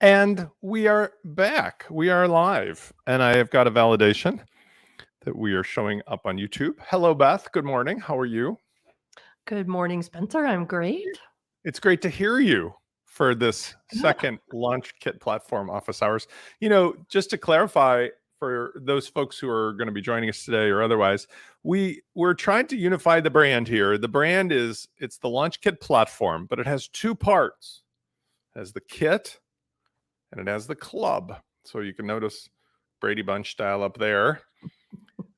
And we are back. We are live. And I have got a validation that we are showing up on YouTube. Hello, Beth. Good morning. How are you? Good morning, Spencer. I'm great. It's great to hear you for this second LaunchKit platform office hours. Just to clarify for those folks who are going to be joining us today or otherwise, we're trying to unify the brand here. The brand it's the LaunchKit platform, but it has two parts. It has the kit and it has the club. So you can notice Brady Bunch style up there.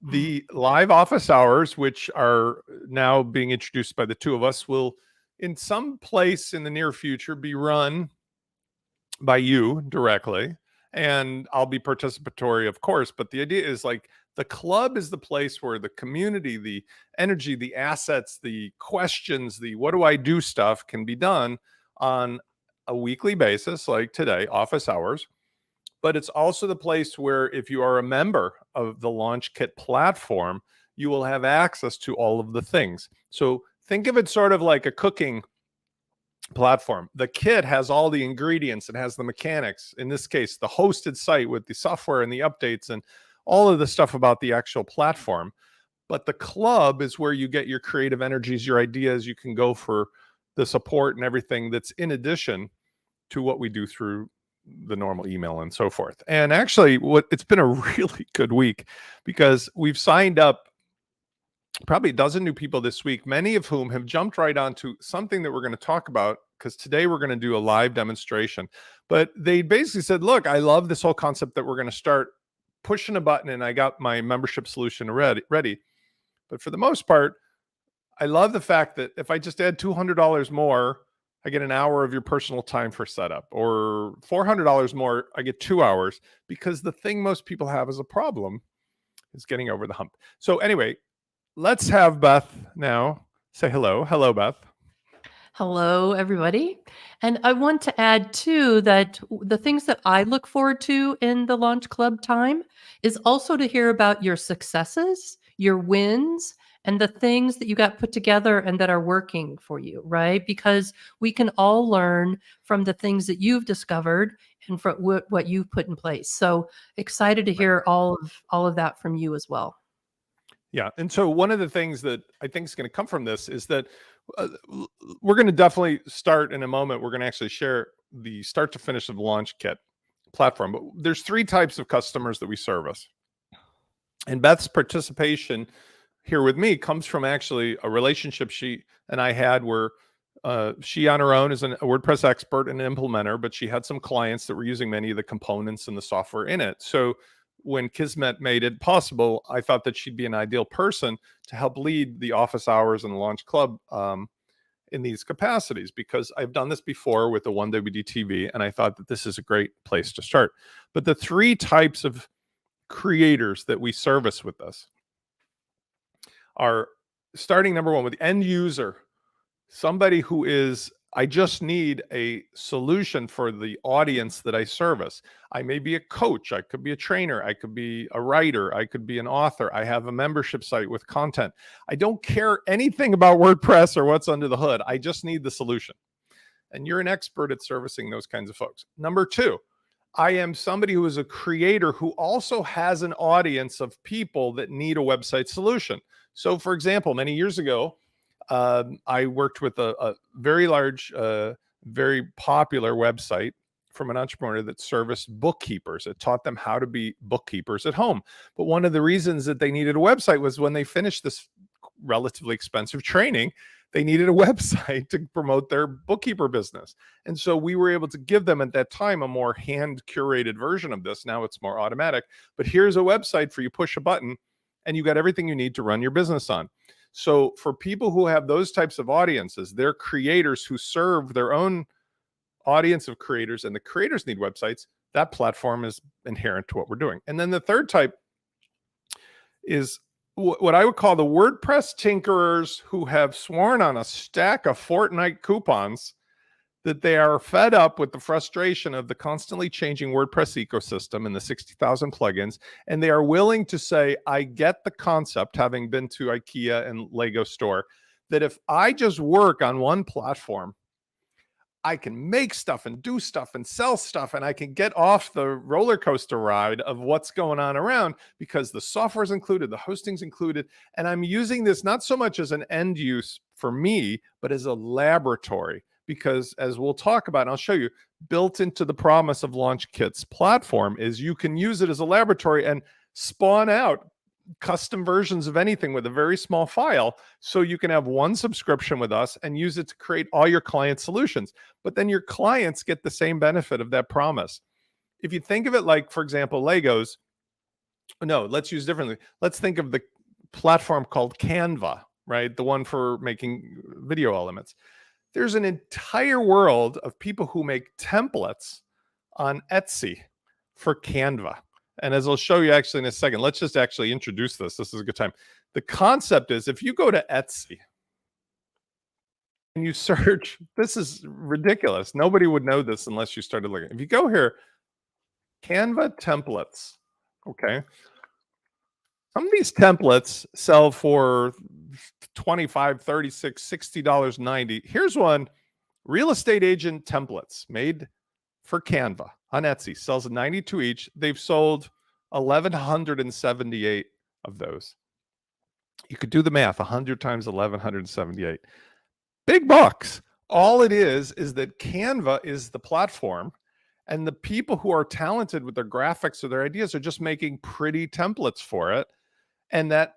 The live office hours, which are now being introduced by the two of us, will in some place in the near future be run by you directly. And I'll be participatory, of course. But the idea is like the club is the place where the community, the energy, the assets, the questions, the what do I do stuff can be done on a weekly basis, like today, office hours. But it's also the place where if you are a member of the LaunchKit platform, you will have access to all of the things. So think of it sort of like a cooking platform. The kit has all the ingredients, it has the mechanics, in this case, the hosted site with the software and the updates and all of the stuff about the actual platform. But the club is where you get your creative energies, your ideas. You can go for the support and everything that's in addition to what we do through the normal email and so forth. And actually, it's been a really good week because we've signed up probably a dozen new people this week, many of whom have jumped right onto something that we're going to talk about because today we're going to do a live demonstration. But they basically said, look, I love this whole concept that we're going to start pushing a button and I got my membership solution ready. But for the most part, I love the fact that if I just add $200 more, I get an hour of your personal time for setup, or $400 more, I get 2 hours, because the thing most people have as a problem is getting over the hump. So anyway, let's have Beth now say hello. Hello, Beth. Hello, everybody. And I want to add, too, that the things that I look forward to in the Launch Club time is also to hear about your successes, your wins, and the things that you got put together and that are working for you, right? Because we can all learn from the things that you've discovered and from what you've put in place. So excited to hear all of that from you as well. Yeah. And so one of the things that I think is going to come from this is that we're going to definitely start in a moment. We're going to actually share the start to finish of the LaunchKit platform. But there's three types of customers that we service. And Beth's participation here with me comes from actually a relationship she and I had where she on her own is a WordPress expert and an implementer, but she had some clients that were using many of the components and the software in it. So when Kismet made it possible, I thought that she'd be an ideal person to help lead the office hours and the Launch Club in these capacities, because I've done this before with the 1WD TV, and I thought that this is a great place to start. But the three types of creators that we service with this are starting number one with the end user, somebody who is, I just need a solution for the audience that I service. I may be a coach, I could be a trainer, I could be a writer, I could be an author, I have a membership site with content. I don't care anything about WordPress or what's under the hood. I just need the solution. And you're an expert at servicing those kinds of folks. Number two, I am somebody who is a creator who also has an audience of people that need a website solution. So for example, many years ago, I worked with a very large, very popular website from an entrepreneur that serviced bookkeepers. It taught them how to be bookkeepers at home. But one of the reasons that they needed a website was when they finished this relatively expensive training, they needed a website to promote their bookkeeper business. And so we were able to give them at that time a more hand curated version of this. Now it's more automatic, but here's a website for you, push a button and you got everything you need to run your business on. So for people who have those types of audiences, they're creators who serve their own audience of creators, and the creators need websites. That platform is inherent to what we're doing. And then the third type is what I would call the WordPress tinkerers who have sworn on a stack of Fortnite coupons that they are fed up with the frustration of the constantly changing WordPress ecosystem and the 60,000 plugins. And they are willing to say, I get the concept, having been to IKEA and Lego store, that if I just work on one platform, I can make stuff and do stuff and sell stuff, and I can get off the roller coaster ride of what's going on around because the software's included, the hosting's included, and I'm using this not so much as an end use for me, but as a laboratory. Because as we'll talk about, and I'll show you, built into the promise of LaunchKit's platform is you can use it as a laboratory and spawn out custom versions of anything with a very small file, so you can have one subscription with us and use it to create all your client solutions. But then your clients get the same benefit of that promise. If you think of it like, for example, Legos, no, let's use differently. Let's think of the platform called Canva, right? The one for making video elements. There's an entire world of people who make templates on Etsy for Canva. And as I'll show you actually in a second, let's just actually introduce this. This is a good time. The concept is if you go to Etsy and you search, this is ridiculous. Nobody would know this unless you started looking. If you go here, Canva templates, okay? Some of these templates sell for $25, $36, $60, $90. Here's one, real estate agent templates made for Canva on Etsy, sells 92 each. They've sold 1,178 of those. You could do the math, 100 times 1,178. Big bucks. All it is that Canva is the platform, and the people who are talented with their graphics or their ideas are just making pretty templates for it, and that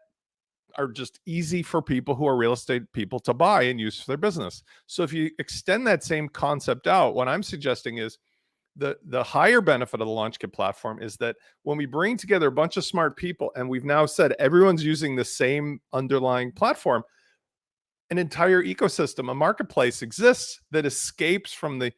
are just easy for people who are real estate people to buy and use for their business. So if you extend that same concept out, what I'm suggesting is the higher benefit of the LaunchKit platform is that when we bring together a bunch of smart people, and we've now said everyone's using the same underlying platform, an entire ecosystem, a marketplace exists that escapes from the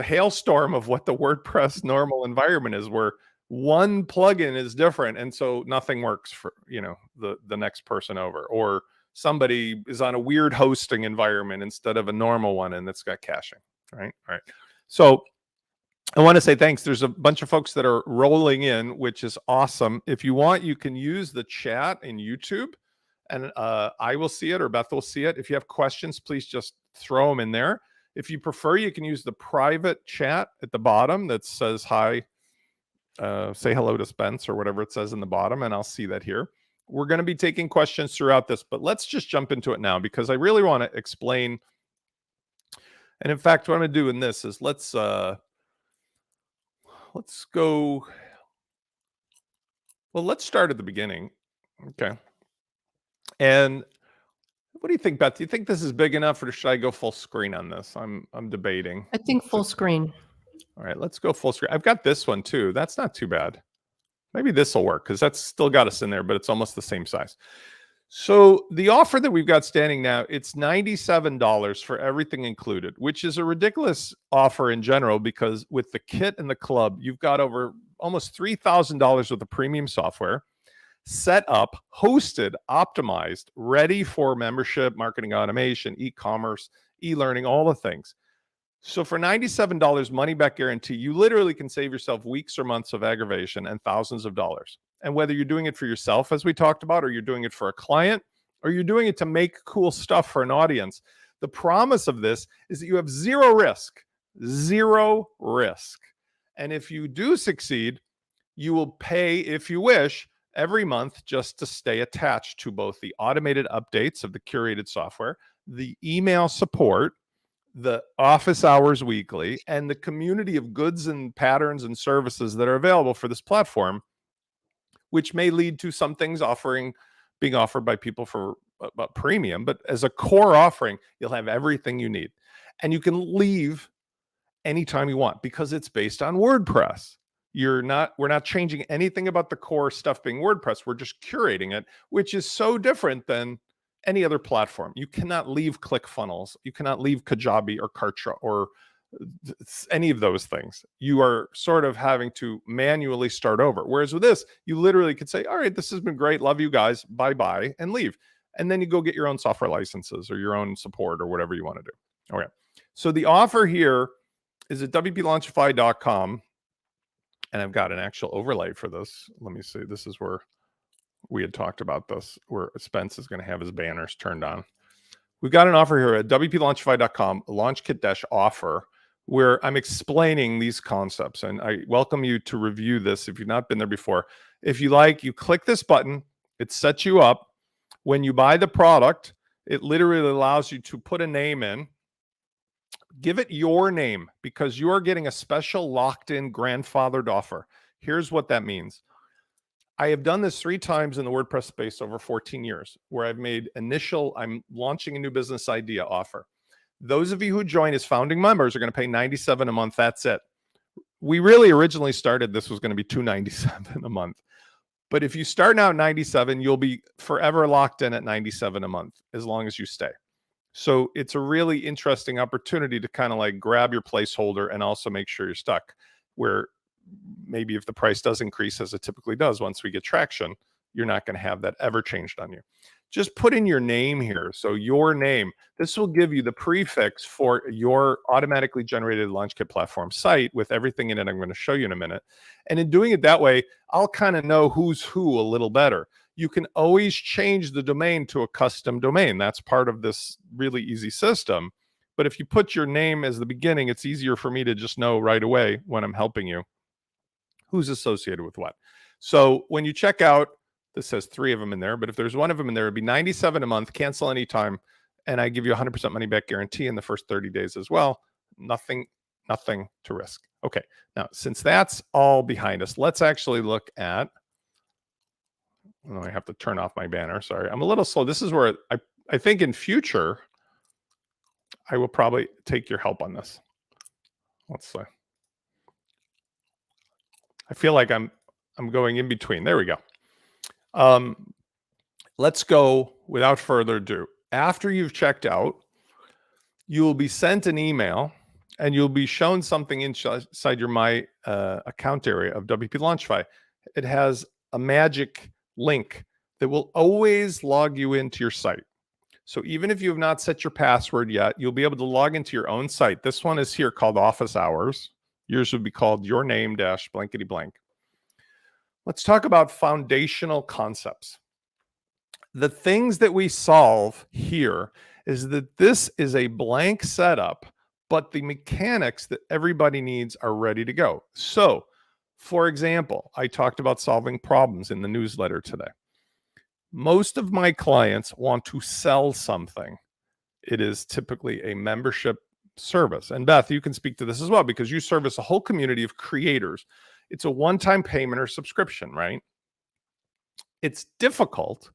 hailstorm of what the WordPress normal environment is, where one plugin is different, and so nothing works for the next person over, or somebody is on a weird hosting environment instead of a normal one, and it's got caching. Right. All right. So I want to say thanks. There's a bunch of folks that are rolling in, which is awesome. If you want, you can use the chat in YouTube, and I will see it, or Beth will see it. If you have questions, please just throw them in there. If you prefer, you can use the private chat at the bottom that says hi, say hello to Spence, or whatever it says in the bottom, and I'll see that here. We're going to be taking questions throughout this, but let's just jump into it now because I really want to explain. And in fact, what I'm going to do in this is let's go. Well, let's start at the beginning. Okay. And what do you think, Beth? Do you think this is big enough, or should I go full screen on this? I'm debating. I think full screen. All right, let's go full screen. I've got this one too. That's not too bad. Maybe this will work because that's still got us in there, but it's almost the same size. So the offer that we've got standing now, it's $97 for everything included, which is a ridiculous offer in general, because with the kit and the club, you've got over almost $3,000 worth of premium software set up, hosted, optimized, ready for membership, marketing automation, e-commerce, e-learning, all the things. So for $97 money back guarantee, you literally can save yourself weeks or months of aggravation and thousands of dollars. And whether you're doing it for yourself, as we talked about, or you're doing it for a client, or you're doing it to make cool stuff for an audience, the promise of this is that you have zero risk. And if you do succeed, you will pay, if you wish, every month just to stay attached to both the automated updates of the curated software, the email support, the office hours weekly, and the community of goods and patterns and services that are available for this platform, which may lead to some things being offered by people for a premium. But as a core offering, you'll have everything you need. And you can leave anytime you want because it's based on WordPress. We're not changing anything about the core stuff being WordPress. We're just curating it, which is so different than any other platform. You cannot leave ClickFunnels. You cannot leave Kajabi or Kartra or any of those things. You are sort of having to manually start over. Whereas with this, you literally could say, all right, this has been great. Love you guys. Bye-bye, and leave. And then you go get your own software licenses or your own support or whatever you want to do. Okay. So the offer here is at wplaunchify.com. And I've got an actual overlay for this. Let me see. This is where we had talked about this, where Spence is going to have his banners turned on. We've got an offer here at wplaunchify.com, LaunchKit-offer, where I'm explaining these concepts. And I welcome you to review this if you've not been there before. If you like, you click this button, it sets you up. When you buy the product, it literally allows you to put a name in. Give it your name because you are getting a special locked-in grandfathered offer. Here's what that means. I have done this 3 times in the WordPress space over 14 years, where I've made I'm launching a new business idea offer. Those of you who join as founding members are going to pay $97 a month. That's it. We really originally started, this was going to be $297 a month. But if you start now at 97, you'll be forever locked in at 97 a month, as long as you stay. So it's a really interesting opportunity to kind of like grab your placeholder and also make sure you're stuck, where maybe if the price does increase, as it typically does once we get traction, you're not going to have that ever changed on you. Just put in your name here. So your name, this will give you the prefix for your automatically generated LaunchKit platform site with everything in it I'm going to show you in a minute. And in doing it that way, I'll kind of know who's who a little better. You can always change the domain to a custom domain. That's part of this really easy system. But if you put your name as the beginning, it's easier for me to just know right away when I'm helping you who's associated with what. So when you check out, this says 3 of them in there, but if there's one of them in there, it'd be $97 a month, cancel anytime, and I give you 100% money back guarantee in the first 30 days as well. Nothing to risk. Okay, now since that's all behind us, let's actually look at, oh, I have to turn off my banner. Sorry, I'm a little slow. This is where I think in future, I will probably take your help on this. Let's see. I feel like I'm going in between. There we go. Let's go without further ado. After you've checked out, you will be sent an email and you'll be shown something inside your My account area of WP Launchify. It has a magic link that will always log you into your site. So even if you have not set your password yet, you'll be able to log into your own site. This one is here called Office Hours. Yours would be called your name dash blankety blank. Let's talk about foundational concepts. The things that we solve here is that this is a blank setup, but the mechanics that everybody needs are ready to go. So, for example, I talked about solving problems in the newsletter today. Most of my clients want to sell something. It is typically a membership service. And Beth, you can speak to this as well because you service a whole community of creators. It's a one-time payment or subscription, right? It's difficult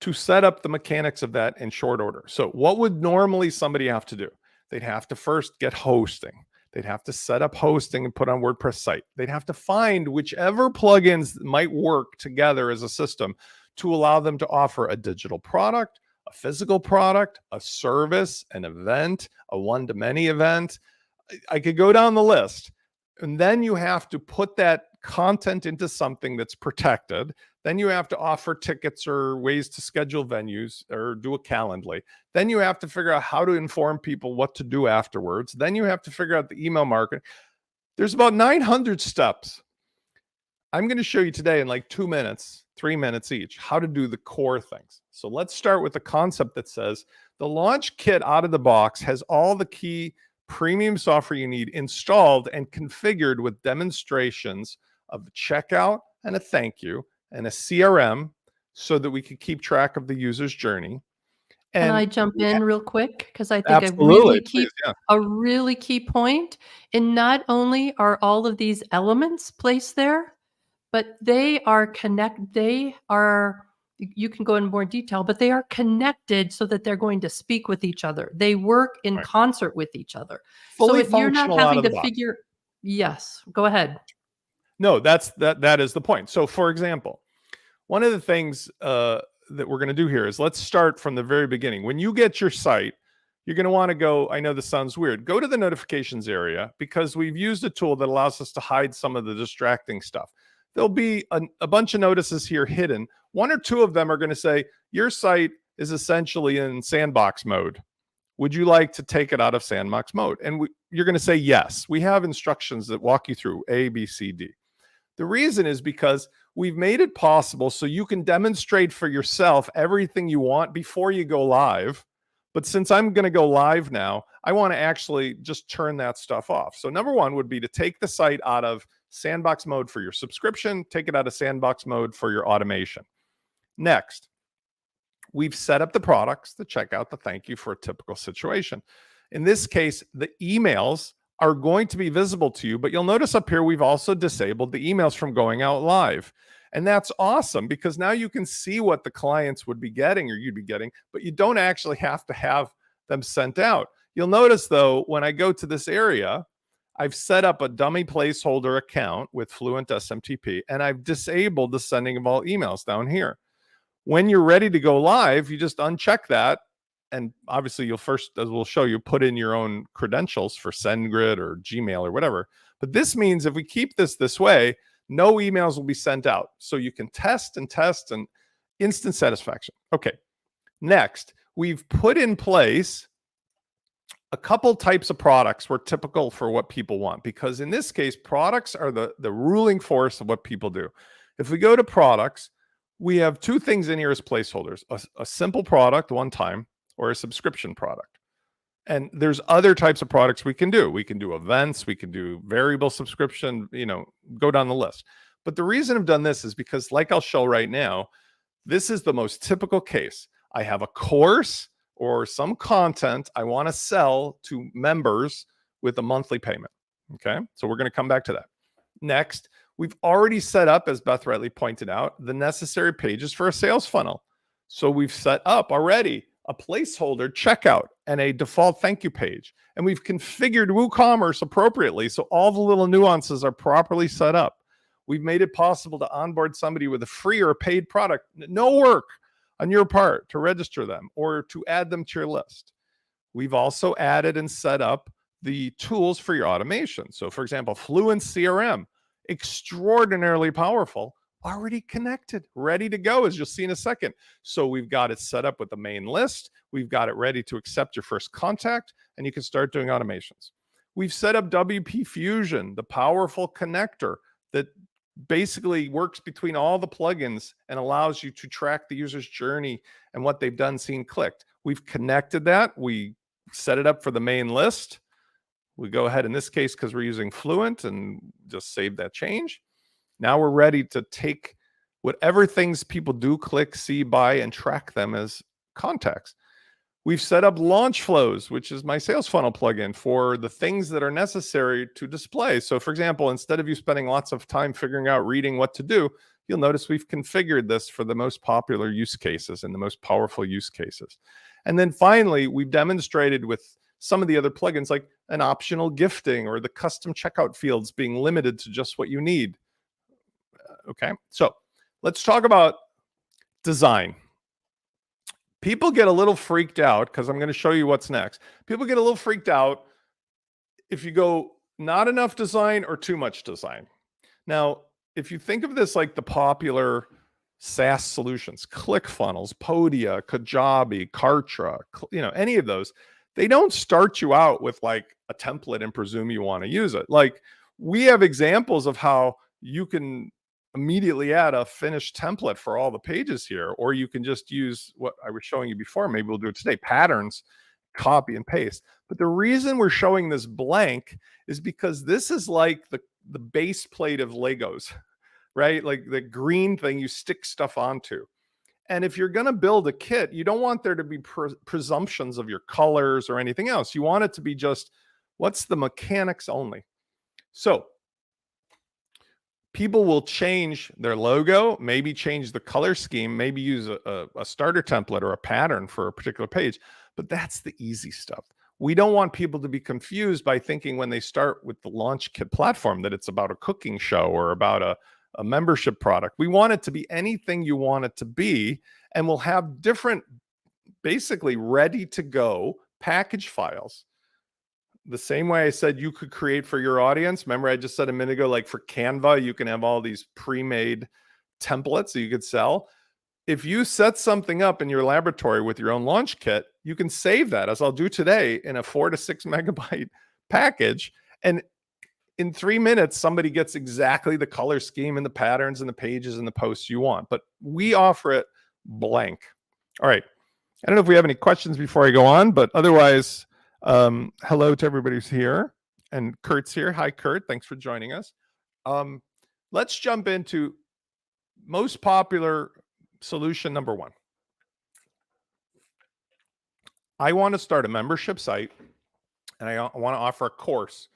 to set up the mechanics of that in short order. So what would normally somebody have to do? They'd have to first get hosting. They'd have to set up hosting and put on WordPress site. They'd have to find whichever plugins might work together as a system to allow them to offer a digital product, a physical product, a service, an event, a one-to-many event. I could go down the list. And then you have to put that content into something that's protected. Then you have to offer tickets or ways to schedule venues or do a Calendly. Then you have to figure out how to inform people what to do afterwards. Then you have to figure out the email marketing. There's about 900 steps. I'm going to show you today in like 2 minutes, 3 minutes each, how to do the core things. So let's start with the concept that says the LaunchKit out of the box has all the key premium software you need installed and configured with demonstrations of a checkout and a thank you and a CRM so that we can keep track of the user's journey. Can I jump in real quick? Because I think absolutely, a really key point. And not only are all of these elements placed there, but they are you can go in more detail, but they are connected so that they're going to speak with each other. They work in concert with each other. Fully so if you're not functional having out of to the figure, yes, go ahead. No, that is the point. So for example, one of the things that we're going to do here is let's start from the very beginning. When you get your site, you're going to want to go, I know this sounds weird, go to the notifications area because we've used a tool that allows us to hide some of the distracting stuff. There'll be a bunch of notices here hidden. 1 or 2 of them are going to say, your site is essentially in sandbox mode. Would you like to take it out of sandbox mode? And you're going to say yes. We have instructions that walk you through A, B, C, D. The reason is because we've made it possible so you can demonstrate for yourself everything you want before you go live, But since I'm going to go live now, I want to actually just turn that stuff off. So number one would be to take the site out of sandbox mode for your subscription, take it out of sandbox mode for your automation. Next, we've set up the products, the checkout, the thank you for a typical situation. In this case, the emails are going to be visible to you, but you'll notice up here, we've also disabled the emails from going out live. And that's awesome because now you can see what the clients would be getting or you'd be getting, but you don't actually have to have them sent out. You'll notice though, when I go to this area, I've set up a dummy placeholder account with Fluent SMTP, and I've disabled the sending of all emails down here. When you're ready to go live, you just uncheck that. And obviously you'll first, as we'll show you, put in your own credentials for SendGrid or Gmail or whatever. But this means if we keep this way, no emails will be sent out. So you can test and instant satisfaction. Okay. Next, we've put in place a couple types of products were typical for what people want, because in this case, products are the ruling force of what people do. If we go to products, we have two things in here as placeholders, a simple product one time or a subscription product. And there's other types of products we can do. We can do events, we can do variable subscription, go down the list. But the reason I've done this is because, like I'll show right now, this is the most typical case. I have a course or some content I want to sell to members with a monthly payment. Okay, so we're going to come back to that. Next, we've already set up, as Beth rightly pointed out, the necessary pages for a sales funnel. So we've set up already a placeholder checkout and a default thank you page. And we've configured WooCommerce appropriately, so all the little nuances are properly set up. We've made it possible to onboard somebody with a free or a paid product. No work on your part to register them or to add them to your list. We've also added and set up the tools for your automation. So for example, Fluent CRM, extraordinarily powerful, already connected, ready to go, as you'll see in a second. So we've got it set up with the main list. We've got it ready to accept your first contact, and you can start doing automations. We've set up WP Fusion, the powerful connector that basically works between all the plugins and allows you to track the user's journey and what they've done, seen, clicked. We've connected that. We set it up for the main list. We go ahead in this case, because we're using Fluent, and just save that change. Now we're ready to take whatever things people do, click, see, buy, and track them as contacts. We've set up launch flows, which is my sales funnel plugin, for the things that are necessary to display. So for example, instead of you spending lots of time figuring out, reading what to do, you'll notice we've configured this for the most popular use cases and the most powerful use cases. And then finally, we've demonstrated with some of the other plugins, like an optional gifting or the custom checkout fields being limited to just what you need. Okay, so let's talk about design. People get a little freaked out, because I'm going to show you what's next. People get a little freaked out if you go not enough design or too much design. Now, if you think of this like the popular SaaS solutions, ClickFunnels, Podia, Kajabi, Kartra, any of those, they don't start you out with like a template and presume you want to use it. Like, we have examples of how you can immediately add a finished template for all the pages here, or you can just use what I was showing you before. Maybe we'll do it today, patterns, copy and paste. But the reason we're showing this blank is because this is like the base plate of Legos, right? Like the green thing you stick stuff onto. And if you're going to build a kit, you don't want there to be presumptions of your colors or anything else. You want it to be just, what's the mechanics only? So people will change their logo, maybe change the color scheme, maybe use a starter template or a pattern for a particular page, but that's the easy stuff. We don't want people to be confused by thinking when they start with the LaunchKit platform that it's about a cooking show or about a membership product. We want it to be anything you want it to be, and we'll have different, basically ready to go package files. The same way I said you could create for your audience. Remember, I just said a minute ago, like for Canva, you can have all these pre-made templates that you could sell. If you set something up in your laboratory with your own launch kit, you can save that, as I'll do today, in a 4 to 6 megabyte package. And in 3 minutes, somebody gets exactly the color scheme and the patterns and the pages and the posts you want. But we offer it blank. All right. I don't know if we have any questions before I go on, but otherwise, hello to everybody who's here. And Kurt's here. Hi, Kurt. Thanks for joining us. Let's jump into most popular solution number one. I want to start a membership site and I want to offer a course.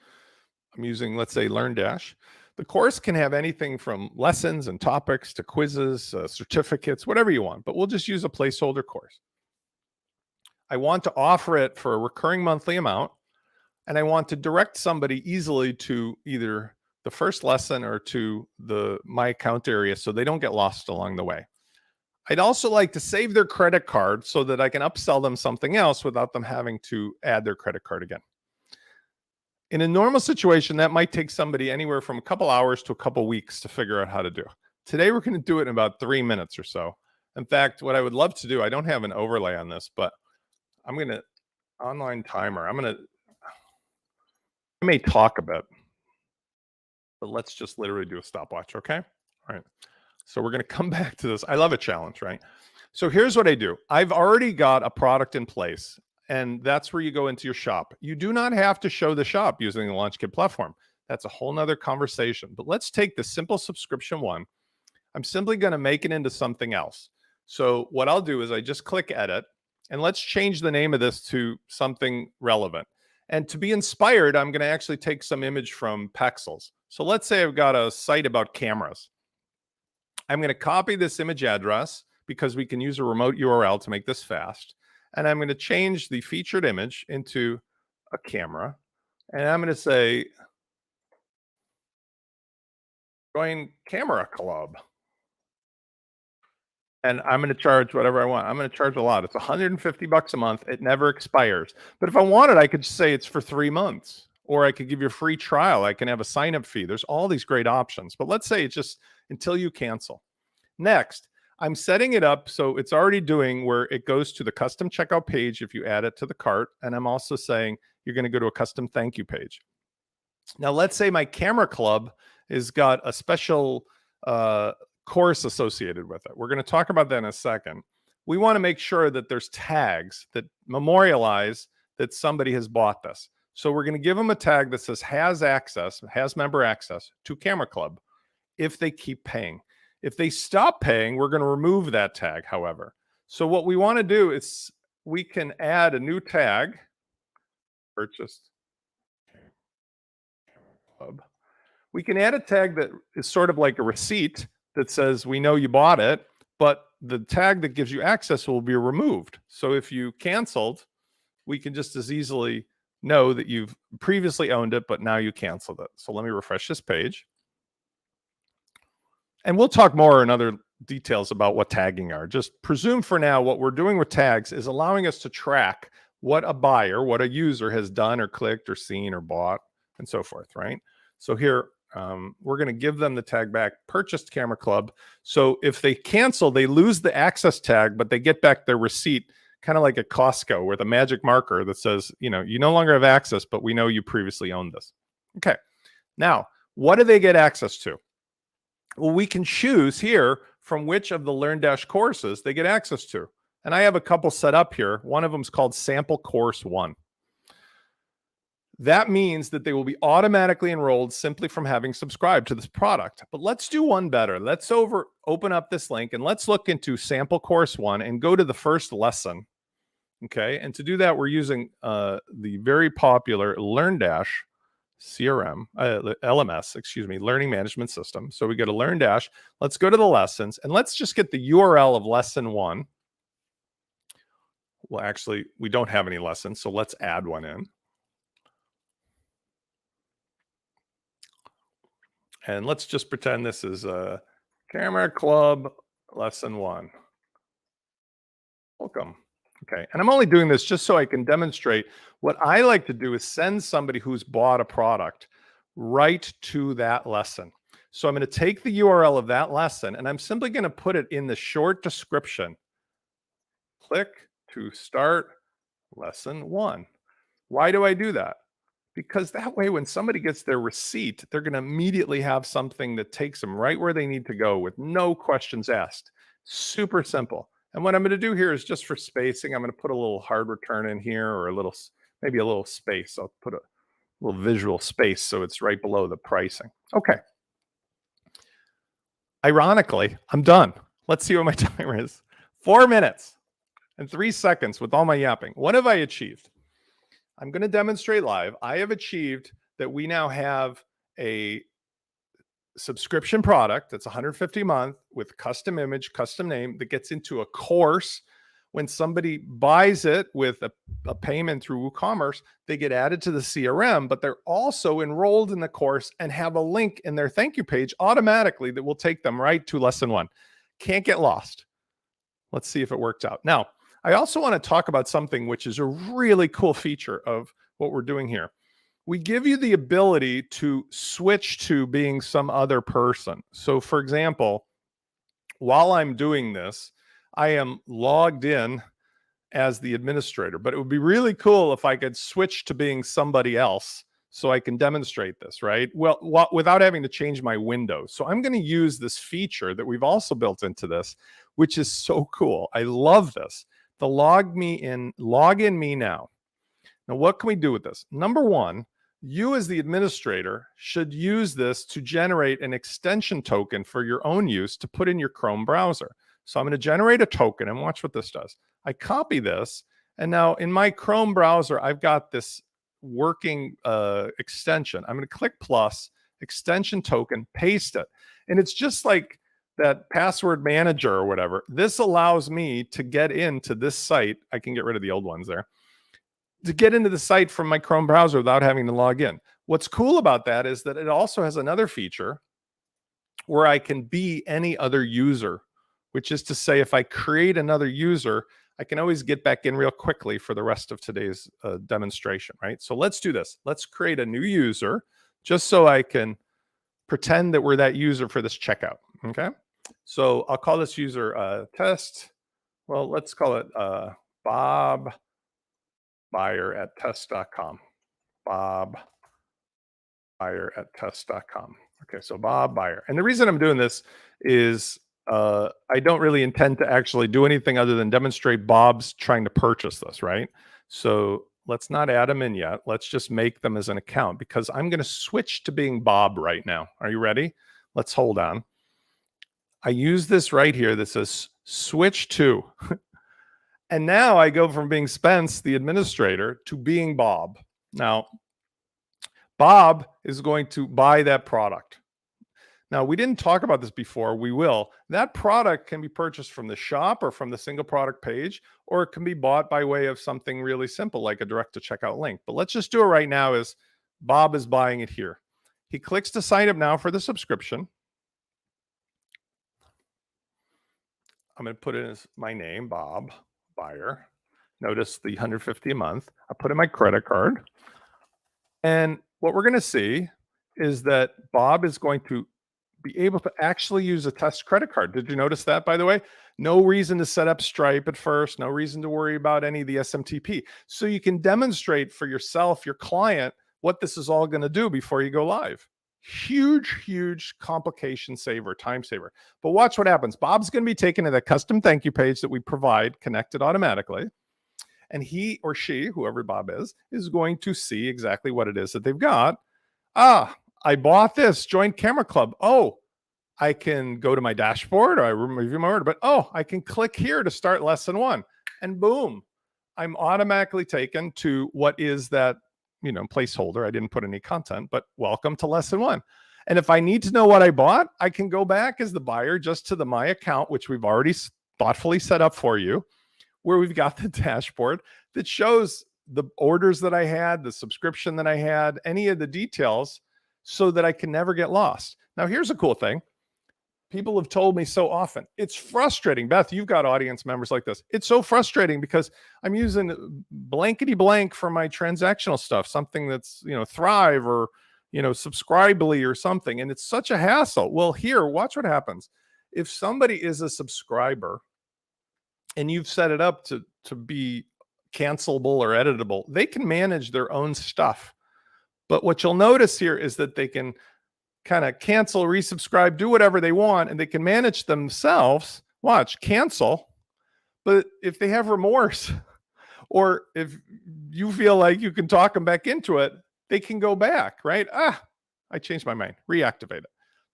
I'm using, let's say, LearnDash. The course can have anything from lessons and topics to quizzes, certificates, whatever you want, but we'll just use a placeholder course. I want to offer it for a recurring monthly amount, and I want to direct somebody easily to either the first lesson or to the My Account area so they don't get lost along the way. I'd also like to save their credit card so that I can upsell them something else without them having to add their credit card again. In a normal situation, that might take somebody anywhere from a couple hours to a couple weeks to figure out how to do. Today, we're going to do it in about 3 minutes or so. In fact, what I would love to do, I don't have an overlay on this, but I'm going to online timer. I may talk a bit, but let's just literally do a stopwatch. Okay. All right. So we're going to come back to this. I love a challenge, right? So here's what I do. I've already got a product in place, and that's where you go into your shop. You do not have to show the shop using the LaunchKit platform. That's a whole nother conversation. But let's take the simple subscription one. I'm simply going to make it into something else. So what I'll do is I just click edit, and let's change the name of this to something relevant. And to be inspired, I'm going to actually take some image from Pexels. So let's say I've got a site about cameras. I'm going to copy this image address because we can use a remote URL to make this fast. And I'm going to change the featured image into a camera. And I'm going to say, join Camera Club. And I'm going to charge whatever I want. I'm going to charge a lot. It's $150 a month. It never expires. But if I wanted, I could just say it's for 3 months, or I could give you a free trial. I can have a sign-up fee. There's all these great options. But let's say it's just until you cancel. Next, I'm setting it up so it's already doing where it goes to the custom checkout page if you add it to the cart. And I'm also saying you're going to go to a custom thank you page. Now, let's say my camera club has got a special course associated with it. We're going to talk about that in a second. We want to make sure that there's tags that memorialize that somebody has bought this. So we're going to give them a tag that says has member access to Camera Club if they keep paying. If they stop paying, we're going to remove that tag, however. So what we want to do is we can add a new tag, purchased club. We can add a tag that is sort of like a receipt that says we know you bought it, but the tag that gives you access will be removed. So if you canceled, we can just as easily know that you've previously owned it, but now you canceled it. So let me refresh this page. And we'll talk more in other details about what tagging are. Just presume for now what we're doing with tags is allowing us to track what a buyer, what a user has done or clicked or seen or bought and so forth, right? So here, we're going to give them the tag back, purchased Camera Club. So if they cancel, they lose the access tag, but they get back their receipt, kind of like at Costco with a magic marker that says, you no longer have access, but we know you previously owned this. Okay. Now, what do they get access to? Well, we can choose here from which of the LearnDash courses they get access to. And I have a couple set up here. One of them is called Sample Course 1. That means that they will be automatically enrolled simply from having subscribed to this product. But let's do one better. Let's open up this link and let's look into Sample Course 1 and go to the first lesson. Okay. And to do that, we're using the very popular LearnDash CRM, LMS, learning management system. So we go to LearnDash. Let's go to the lessons and let's just get the URL of lesson 1. Well, actually, we don't have any lessons, so let's add one in. And let's just pretend this is a Camera Club lesson 1. Welcome. Okay. And I'm only doing this just so I can demonstrate what I like to do is send somebody who's bought a product right to that lesson. So I'm going to take the URL of that lesson and I'm simply going to put it in the short description. Click to start lesson 1. Why do I do that? Because that way, when somebody gets their receipt, they're going to immediately have something that takes them right where they need to go with no questions asked. Super simple. And what I'm going to do here is just for spacing, I'm going to put a little hard return in here, or maybe a little space. I'll put a little visual space so it's right below the pricing. Okay. Ironically, I'm done. Let's see what my timer is. 4 minutes and 3 seconds with all my yapping. What have I achieved? I'm going to demonstrate live. I have achieved that we now have a subscription product that's $150 a month with custom image, custom name that gets into a course. When somebody buys it with a payment through WooCommerce, they get added to the CRM, but they're also enrolled in the course and have a link in their thank you page automatically that will take them right to lesson 1. Can't get lost. Let's see if it works out. Now, I also want to talk about something which is a really cool feature of what we're doing here. We give you the ability to switch to being some other person. So for example, while I'm doing this, I am logged in as the administrator, but it would be really cool if I could switch to being somebody else so I can demonstrate this, right? Well, without having to change my window. So I'm going to use this feature that we've also built into this, which is so cool. I love this. The log in me now. Now, what can we do with this? Number one, you as the administrator should use this to generate an extension token for your own use to put in your Chrome browser. So I'm going to generate a token and watch what this does. I copy this, and now in my Chrome browser, I've got this working extension. I'm going to click plus, extension token, paste it. And it's just like that password manager or whatever. This allows me to get into this site. I can get rid of the old ones there. To get into the site from my Chrome browser without having to log in. What's cool about that is that it also has another feature where I can be any other user, which is to say, if I create another user, I can always get back in real quickly for the rest of today's demonstration, right? So let's do this. Let's create a new user just so I can pretend that we're that user for this checkout, okay? So I'll call this user test. Well, let's call it Bob Buyer at test.com. Bob Buyer at test.com. Okay, so Bob Buyer. And the reason I'm doing this is I don't really intend to actually do anything other than demonstrate Bob's trying to purchase this, right? So let's not add them in yet. Let's just make them as an account because I'm going to switch to being Bob right now. Are you ready? Let's hold on. I use this right here that says switch to. And now I go from being Spence, the administrator, to being Bob. Now, Bob is going to buy that product. Now, we didn't talk about this before. We will. That product can be purchased from the shop or from the single product page, or it can be bought by way of something really simple like a direct to checkout link. But let's just do it right now as Bob is buying it here. He clicks to sign up now for the subscription. I'm going to put in as my name, Bob Buyer. Notice the $150 a month. I put in my credit card. And what we're going to see is that Bob is going to be able to actually use a test credit card. Did you notice that, by the way? No reason to set up Stripe at first. No reason to worry about any of the SMTP. So you can demonstrate for yourself, your client, what this is all going to do before you go live. Huge complication saver, time saver. But watch what happens. Bob's going to be taken to the custom thank you page that we provide connected automatically. And he or she, whoever Bob is going to see exactly what it is that they've got. Ah, I bought this, join Camera Club. Oh, I can go to my dashboard or I review my order, but oh, I can click here to start lesson 1. And boom, I'm automatically taken to what is that placeholder. I didn't put any content, but welcome to lesson 1. And if I need to know what I bought, I can go back as the buyer just to the My Account, which we've already thoughtfully set up for you, where we've got the dashboard that shows the orders that I had, the subscription that I had, any of the details so that I can never get lost. Now, here's a cool thing. People have told me so often, it's frustrating. Beth, you've got audience members like this. It's so frustrating because I'm using blankety blank for my transactional stuff, something that's, Thrive or, Subscribely or something. And it's such a hassle. Well, here, watch what happens. If somebody is a subscriber and you've set it up to be cancelable or editable, they can manage their own stuff. But what you'll notice here is that they can kind of cancel, resubscribe, do whatever they want, and they can manage themselves. Watch, cancel. But if they have remorse, or if you feel like you can talk them back into it, they can go back, right? I changed my mind, reactivate it.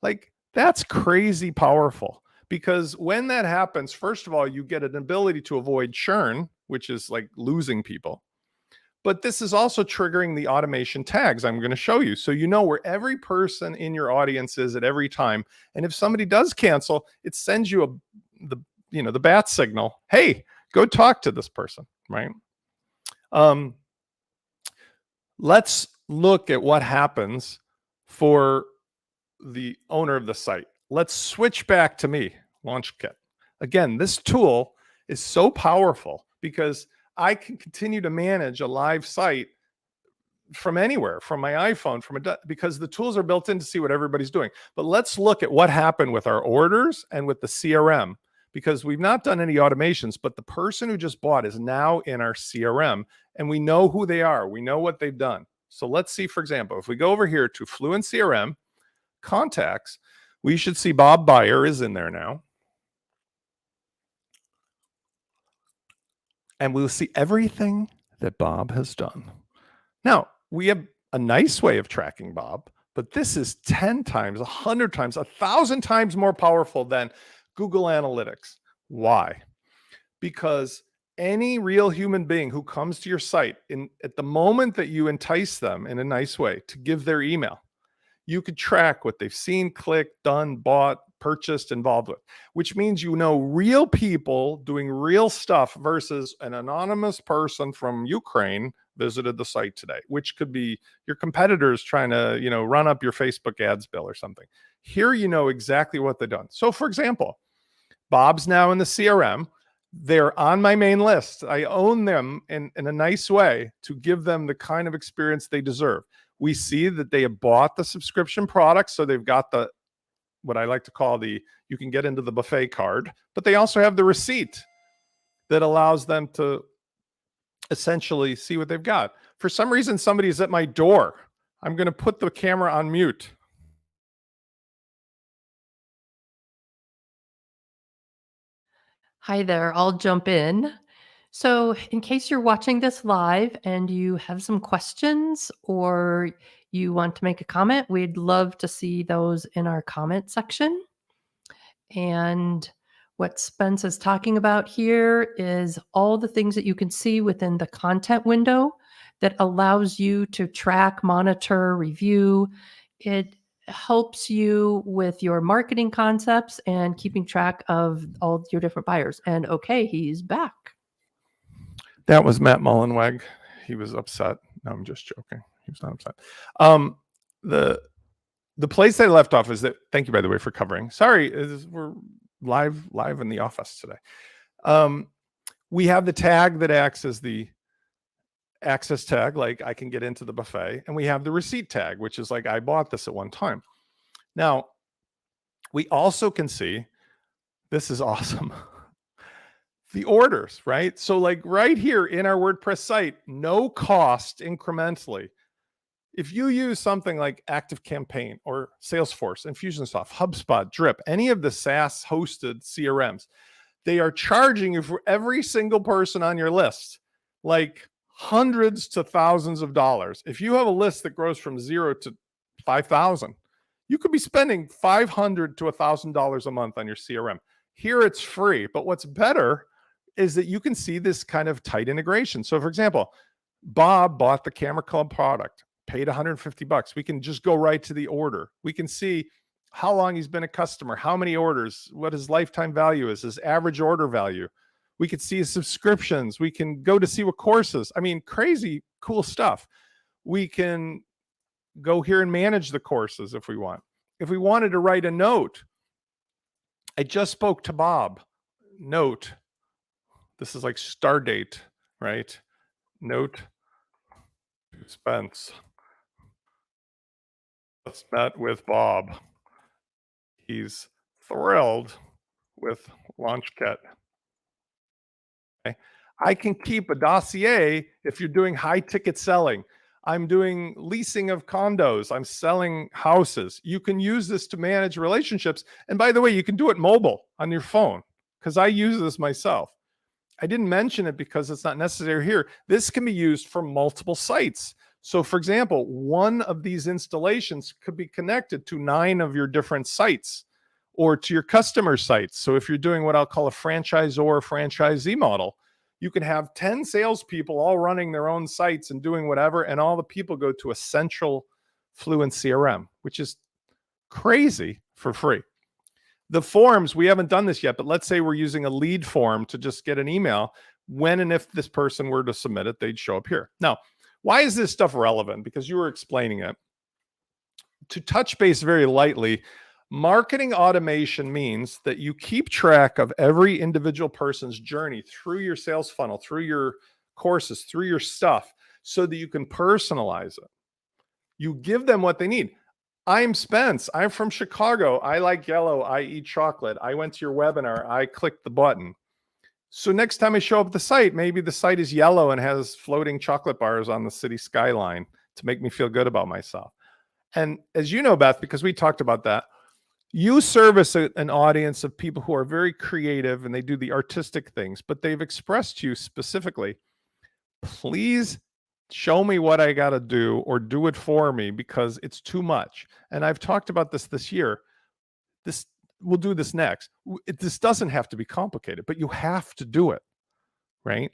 Like, that's crazy powerful, because when that happens, first of all, you get an ability to avoid churn, which is like losing people. But this is also triggering the automation tags I'm going to show you. So you know where every person in your audience is at every time. And if somebody does cancel, it sends you the bat signal. Hey, go talk to this person, right? Let's look at what happens for the owner of the site. Let's switch back to me, LaunchKit. Again, this tool is so powerful because I can continue to manage a live site from anywhere, from my iPhone, because the tools are built in to see what everybody's doing. But let's look at what happened with our orders and with the CRM, because we've not done any automations, but the person who just bought is now in our CRM, and we know who they are. We know what they've done. So let's see, for example, if we go over here to Fluent CRM, contacts, we should see Bob Beyer is in there now. And we'll see everything that Bob has done. Now, we have a nice way of tracking Bob, but this is 10 times, 100 times, 1,000 times more powerful than Google Analytics. Why? Because any real human being who comes to your site, at the moment that you entice them in a nice way to give their email, you could track what they've seen, clicked, done, bought, purchased, involved with, which means you know real people doing real stuff versus an anonymous person from Ukraine visited the site today, which could be your competitors trying to, run up your Facebook ads bill or something. Here, you know exactly what they've done. So for example, Bob's now in the CRM. They're on my main list. I own them in a nice way to give them the kind of experience they deserve. We see that they have bought the subscription products. So they've got what I like to call you can get into the buffet card, but they also have the receipt that allows them to essentially see what they've got. For some reason, somebody's at my door. I'm going to put the camera on mute. Hi there, I'll jump in. So, in case you're watching this live and you have some questions or you want to make a comment, we'd love to see those in our comment section. And what Spence is talking about here is all the things that you can see within the content window that allows you to track, monitor, review. It helps you with your marketing concepts and keeping track of all your different buyers. And okay, he's back. That was Matt Mullenweg. He was upset. No, I'm just joking. He was not upset. The place I left off is that, thank you, by the way, for covering. Sorry, we're live in the office today. We have the tag that acts as the access tag, like I can get into the buffet, and we have the receipt tag, which is like I bought this at one time. Now, we also can see, this is awesome, the orders, right? So like right here in our WordPress site, no cost incrementally. If you use something like ActiveCampaign or Salesforce, Infusionsoft, HubSpot, Drip, any of the SaaS hosted CRMs, they are charging you for every single person on your list, like hundreds to thousands of dollars. If you have a list that grows from 0 to 5,000, you could be spending $500 to $1,000 a month on your CRM. Here it's free, but what's better is that you can see this kind of tight integration. So for example, Bob bought the Camera Club product, paid $150. We can just go right to the order. We can see how long he's been a customer, how many orders, what his lifetime value is, his average order value. We could see his subscriptions. We can go to see what courses. I mean, crazy cool stuff. We can go here and manage the courses if we want. If we wanted to write a note, I just spoke to Bob. Note. This is like star date, right? Note to Spence. Just met with Bob. He's thrilled with LaunchKit. Okay. I can keep a dossier if you're doing high ticket selling. I'm doing leasing of condos. I'm selling houses. You can use this to manage relationships. And by the way, you can do it mobile on your phone because I use this myself. I didn't mention it because it's not necessary here. This can be used for multiple sites. So for example, one of these installations could be connected to 9 of your different sites or to your customer sites. So if you're doing what I'll call a franchisor franchisee model, you can have 10 salespeople all running their own sites and doing whatever, and all the people go to a central Fluent CRM, which is crazy for free. The forms, we haven't done this yet, but let's say we're using a lead form to just get an email. When and if this person were to submit it, they'd show up here. Now, why is this stuff relevant? Because you were explaining it. To touch base very lightly, marketing automation means that you keep track of every individual person's journey through your sales funnel, through your courses, through your stuff, so that you can personalize it. You give them what they need. I'm Spence. I'm from Chicago. I like yellow. I eat chocolate. I went to your webinar. I clicked the button. So next time I show up at the site, maybe the site is yellow and has floating chocolate bars on the city skyline to make me feel good about myself. And as you know, Beth, because we talked about that, you service an audience of people who are very creative and they do the artistic things, but they've expressed to you specifically, please show me what I got to do or do it for me because it's too much. And I've talked about this year. We'll do this next. This doesn't have to be complicated, but you have to do it, right?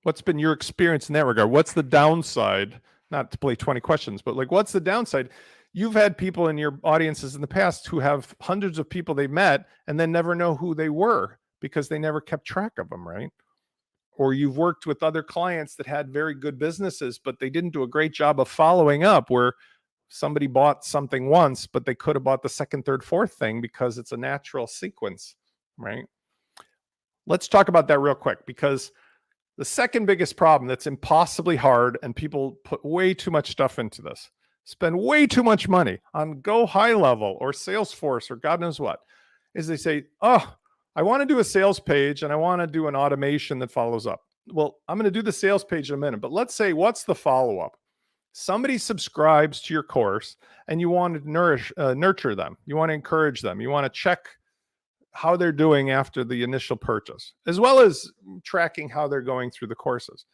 What's been your experience in that regard? What's the downside? Not to play 20 questions, but like, what's the downside? You've had people in your audiences in the past who have hundreds of people they met and then never know who they were because they never kept track of them, right? Or you've worked with other clients that had very good businesses, but they didn't do a great job of following up, where somebody bought something once, but they could have bought the second, third, fourth thing because it's a natural sequence, right? Let's talk about that real quick, because the second biggest problem that's impossibly hard, and people put way too much stuff into this, spend way too much money on Go High Level or Salesforce or God knows what, is they say, oh, I want to do a sales page and I want to do an automation that follows up. Well, I'm going to do the sales page in a minute, but let's say, what's the follow-up? Somebody subscribes to your course and you want to nurture them. You want to encourage them. You want to check how they're doing after the initial purchase, as well as tracking how they're going through the courses.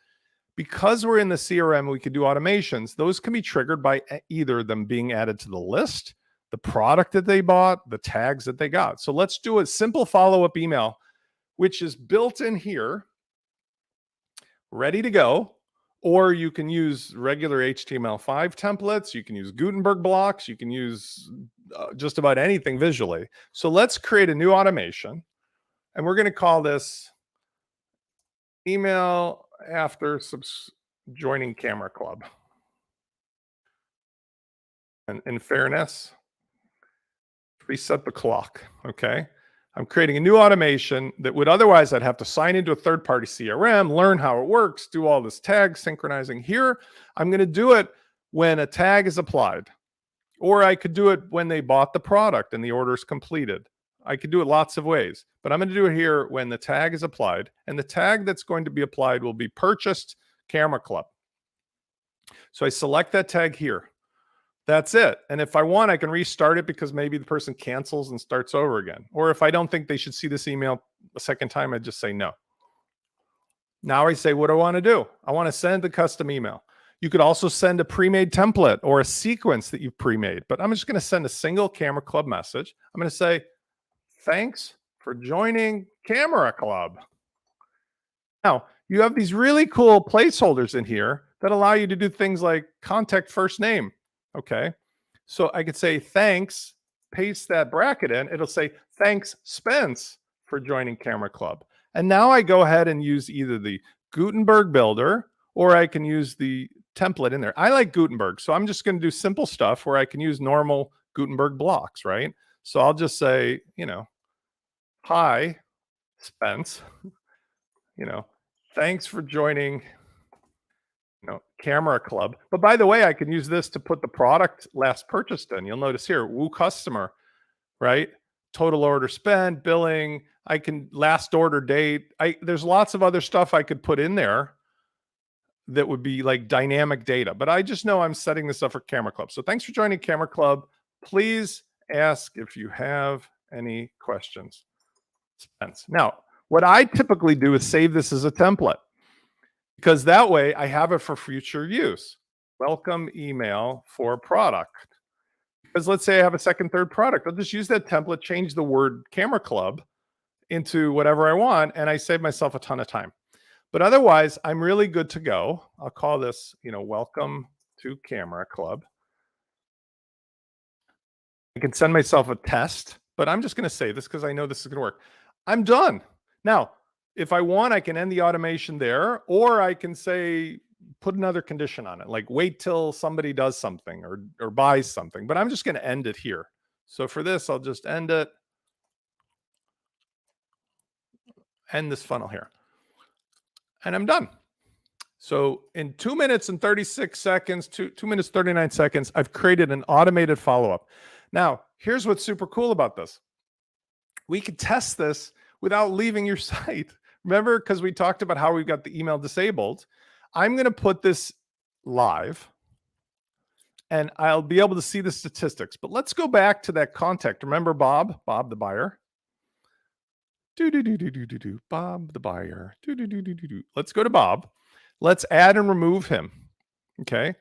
Because we're in the CRM, we can do automations. Those can be triggered by either them being added to the list, the product that they bought, the tags that they got. So let's do a simple follow-up email, which is built in here, ready to go. Or you can use regular HTML5 templates. You can use Gutenberg blocks. You can use just about anything visually. So let's create a new automation. And we're going to call this email after joining Camera Club. And in fairness, reset the clock, okay? I'm creating a new automation that would otherwise I'd have to sign into a third-party CRM, learn how it works, do all this tag synchronizing. Here, I'm going to do it when a tag is applied, or I could do it when they bought the product and the order is completed. I could do it lots of ways, but I'm going to do it here when the tag is applied, and the tag that's going to be applied will be purchased Camera Club. So I select that tag here. That's it. And if I want, I can restart it because maybe the person cancels and starts over again. Or if I don't think they should see this email a second time, I just say no. Now I say, what do I want to do? I want to send a custom email. You could also send a pre-made template or a sequence that you've pre-made, but I'm just going to send a single Camera Club message. I'm going to say, thanks for joining Camera Club. Now, you have these really cool placeholders in here that allow you to do things like contact first name. Okay, so I could say thanks, paste that bracket in. It'll say thanks, Spence, for joining Camera Club. And now I go ahead and use either the Gutenberg builder or I can use the template in there. I like Gutenberg, so I'm just going to do simple stuff where I can use normal Gutenberg blocks, right? So I'll just say, hi, Spence, thanks for joining Camera Club. But by the way, I can use this to put the product last purchased in. You'll notice here, woo customer, right? Total order spend, billing. I can last order date. There's lots of other stuff I could put in there that would be like dynamic data. But I just know I'm setting this up for Camera Club. So thanks for joining Camera Club. Please ask if you have any questions. Spence. Now, What I typically do is save this as a template, because that way I have it for future use. Welcome email for product. Because let's say I have a second, third product. I'll just use that template, change the word Camera Club into whatever I want, and I save myself a ton of time. But otherwise, I'm really good to go. I'll call this, welcome to Camera Club. I can send myself a test, but I'm just going to save this because I know this is going to work. I'm done. Now, if I want, I can end the automation there, or I can say, put another condition on it, like wait till somebody does something or buys something, but I'm just going to end it here. So for this, I'll just end it, end this funnel here, and I'm done. So in 2 minutes and 36 seconds, 2 minutes, 39 seconds, I've created an automated follow-up. Now, here's what's super cool about this. We could test this without leaving your site. Remember, because we talked about how we've got the email disabled. I'm going to put this live and I'll be able to see the statistics. But let's go back to that contact. Remember Bob the buyer? Bob the buyer. Let's go to Bob. Let's add and remove him. Okay.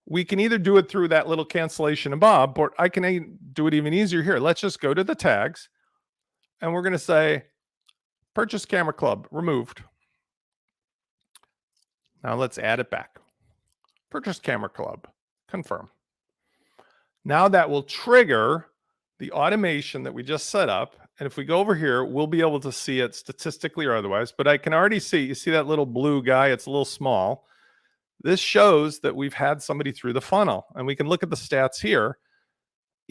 We can either do it through that little cancellation of Bob, or I can do it even easier here. Let's just go to the tags and we're going to say purchase Camera Club removed. Now let's add it back. Purchase Camera Club, confirm. Now that will trigger the automation that we just set up. And if we go over here, we'll be able to see it statistically or otherwise, but I can already see, you see that little blue guy, it's a little small. This shows that we've had somebody through the funnel, and we can look at the stats here.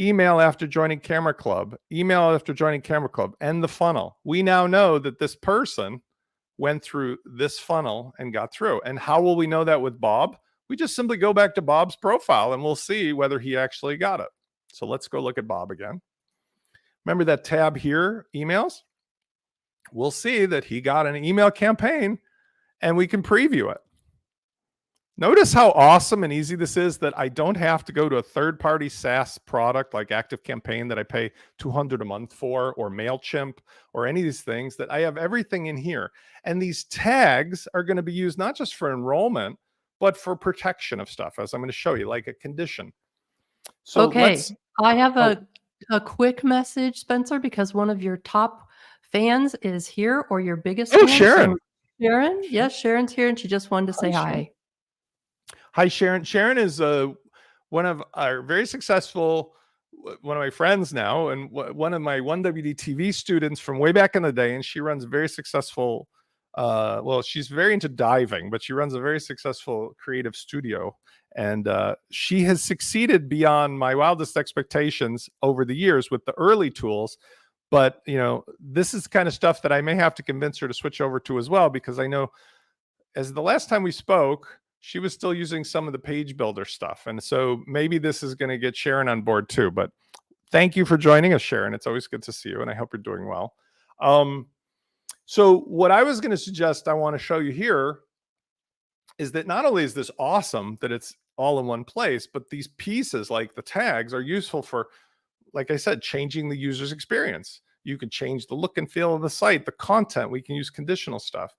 Email after joining Camera Club, email after joining Camera Club, and the funnel. We now know that this person went through this funnel and got through. And how will we know that with Bob? We just simply go back to Bob's profile and we'll see whether he actually got it. So let's go look at Bob again. Remember that tab here, emails? We'll see that he got an email campaign and we can preview it. Notice how awesome and easy this is, that I don't have to go to a third-party SaaS product like ActiveCampaign that I pay $200 a month for, or MailChimp, or any of these things. That I have everything in here. And these tags are going to be used not just for enrollment, but for protection of stuff, as I'm going to show you, like a condition. So okay, I have a quick message, Spencer, because one of your top fans is here, or your biggest fan. Sharon. So Sharon? Yes, Sharon's here, and she just wanted to say hi. Hi, Sharon. Sharon is one of our very successful, one of my friends now, and one of my 1WD TV students from way back in the day. And she runs a very successful, well, she's very into diving, but she runs a very successful creative studio. And she has succeeded beyond my wildest expectations over the years with the early tools. But, this is the kind of stuff that I may have to convince her to switch over to as well, because I know as the last time we spoke, she was still using some of the page builder stuff. And so maybe this is going to get Sharon on board too. But thank you for joining us, Sharon. It's always good to see you, and I hope you're doing well. So what I was going to suggest I want to show you here is that not only is this awesome that it's all in one place, but these pieces like the tags are useful for, like I said, changing the user's experience. You can change the look and feel of the site, the content. We can use conditional stuff.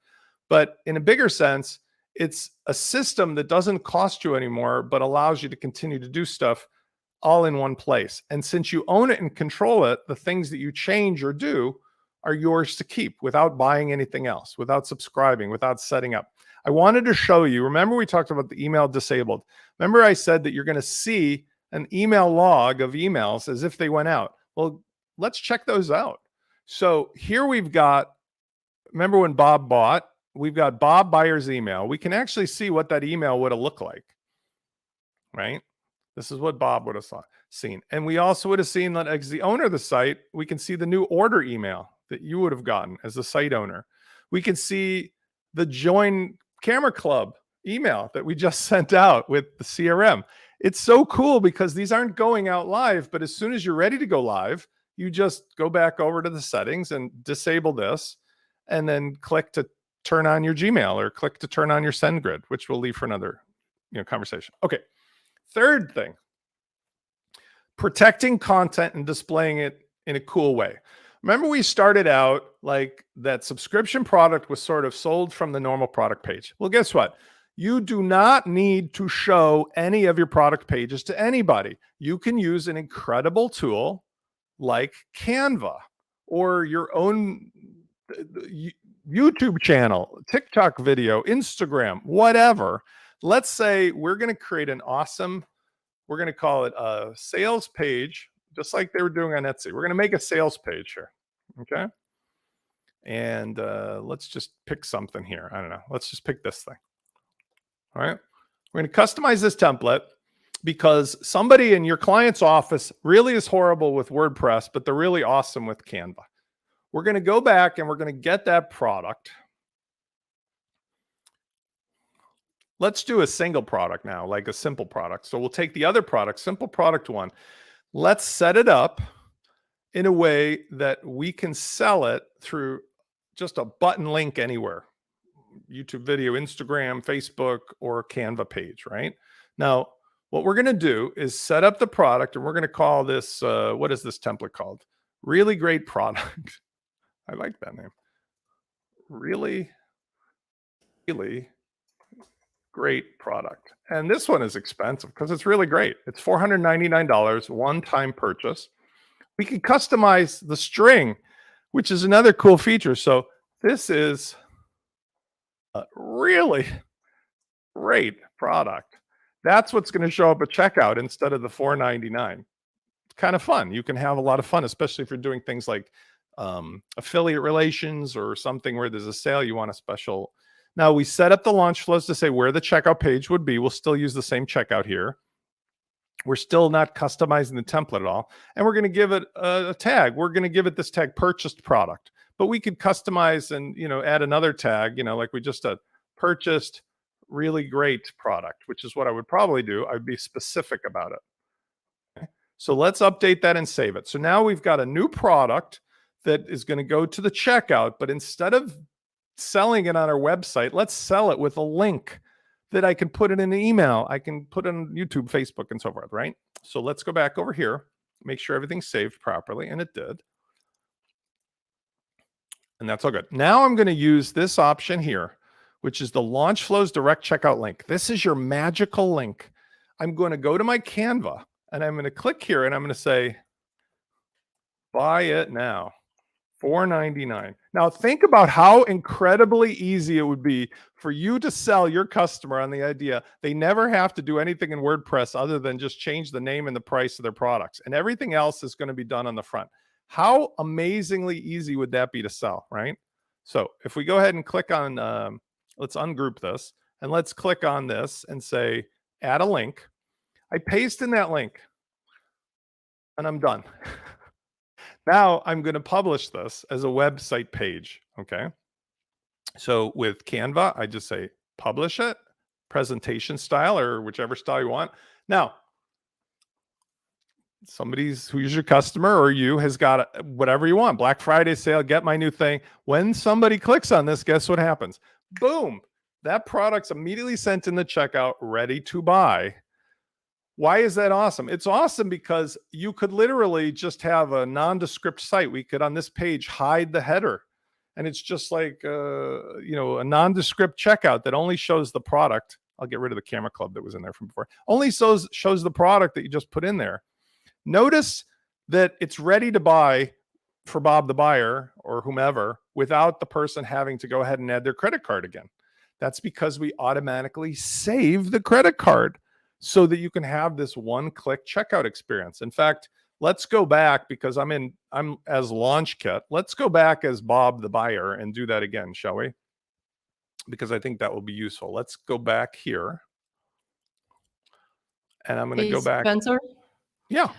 But in a bigger sense, it's a system that doesn't cost you anymore, but allows you to continue to do stuff all in one place. And since you own it and control it, the things that you change or do are yours to keep without buying anything else, without subscribing, without setting up. I wanted to show you, remember we talked about the email disabled. Remember I said that you're going to see an email log of emails as if they went out. Well, let's check those out. So here we've got, remember when Bob bought? We've got Bob Buyer's email. We can actually see what that email would have looked like, right? This is what Bob would have seen. And we also would have seen that as the owner of the site, we can see the new order email that you would have gotten as the site owner. We can see the join Camera Club email that we just sent out with the CRM. It's so cool because these aren't going out live, but as soon as you're ready to go live, you just go back over to the settings and disable this, and then click to turn on your Gmail, or click to turn on your SendGrid, which we'll leave for another conversation. Okay. Third thing, protecting content and displaying it in a cool way. Remember we started out like that subscription product was sort of sold from the normal product page. Well, guess what? You do not need to show any of your product pages to anybody. You can use an incredible tool like Canva or your own YouTube channel, TikTok video, Instagram, whatever. Let's say we're going to create an awesome, we're going to call it a sales page, just like they were doing on Etsy. We're going to make a sales page here. Okay. And let's just pick something here. I don't know. Let's just pick this thing. All right. We're going to customize this template because somebody in your client's office really is horrible with WordPress, but they're really awesome with Canva. We're going to go back and we're going to get that product. Let's do a single product now, like a simple product. So we'll take the other product, simple product one. Let's set it up in a way that we can sell it through just a button link anywhere. YouTube video, Instagram, Facebook, or Canva page, right? Now, what we're going to do is set up the product, and we're going to call this, what is this template called? Really great product. I like that name. Really great product. And this one is expensive because it's really great. It's $499, one-time purchase. We can customize the string, which is another cool feature. So this is a really great product. That's what's going to show up at checkout instead of the $499. It's kind of fun. You can have a lot of fun, especially if you're doing things like affiliate relations or something where there's a sale, you want a special. Now we set up the launch flows to say where the checkout page would be. We'll still use the same checkout here. We're still not customizing the template at all. And we're going to give it a tag. We're going to give it this tag, purchased product. But we could customize and, add another tag, like we just purchased really great product, which is what I would probably do. I'd be specific about it. Okay. So let's update that and save it. So now we've got a new product that is going to go to the checkout, but instead of selling it on our website, let's sell it with a link that I can put it in an email. I can put it on YouTube, Facebook, and so forth, right? So let's go back over here, make sure everything's saved properly, and it did. And that's all good. Now I'm going to use this option here, which is the Launch Flows Direct Checkout link. This is your magical link. I'm going to go to my Canva, and I'm going to click here, and I'm going to say, buy it now. $4.99. Now think about how incredibly easy it would be for you to sell your customer on the idea they never have to do anything in WordPress other than just change the name and the price of their products, and everything else is going to be done on the front. How amazingly easy would that be to sell, right? So if we go ahead and click on, let's ungroup this, and let's click on this and say, add a link. I paste in that link, and I'm done. Now I'm going to publish this as a website page. Okay. So with Canva, I just say publish it, presentation style, or whichever style you want. Now, who's your customer or you has got whatever you want. Black Friday sale, get my new thing. When somebody clicks on this, guess what happens? Boom. That product's immediately sent in the checkout, ready to buy. Why is that awesome? It's awesome because you could literally just have a nondescript site. We could on this page hide the header, and it's just like a nondescript checkout that only shows the product. I'll get rid of the camera club that was in there from before. Only shows the product that you just put in there. Notice that it's ready to buy for Bob the buyer or whomever without the person having to go ahead and add their credit card again. That's because we automatically save the credit card, so that you can have this one-click checkout experience. In fact, let's go back because I'm as LaunchKit. Let's go back as Bob the buyer and do that again, shall we? Because I think that will be useful. Let's go back here. And I'm going to go back. Spencer? Yeah.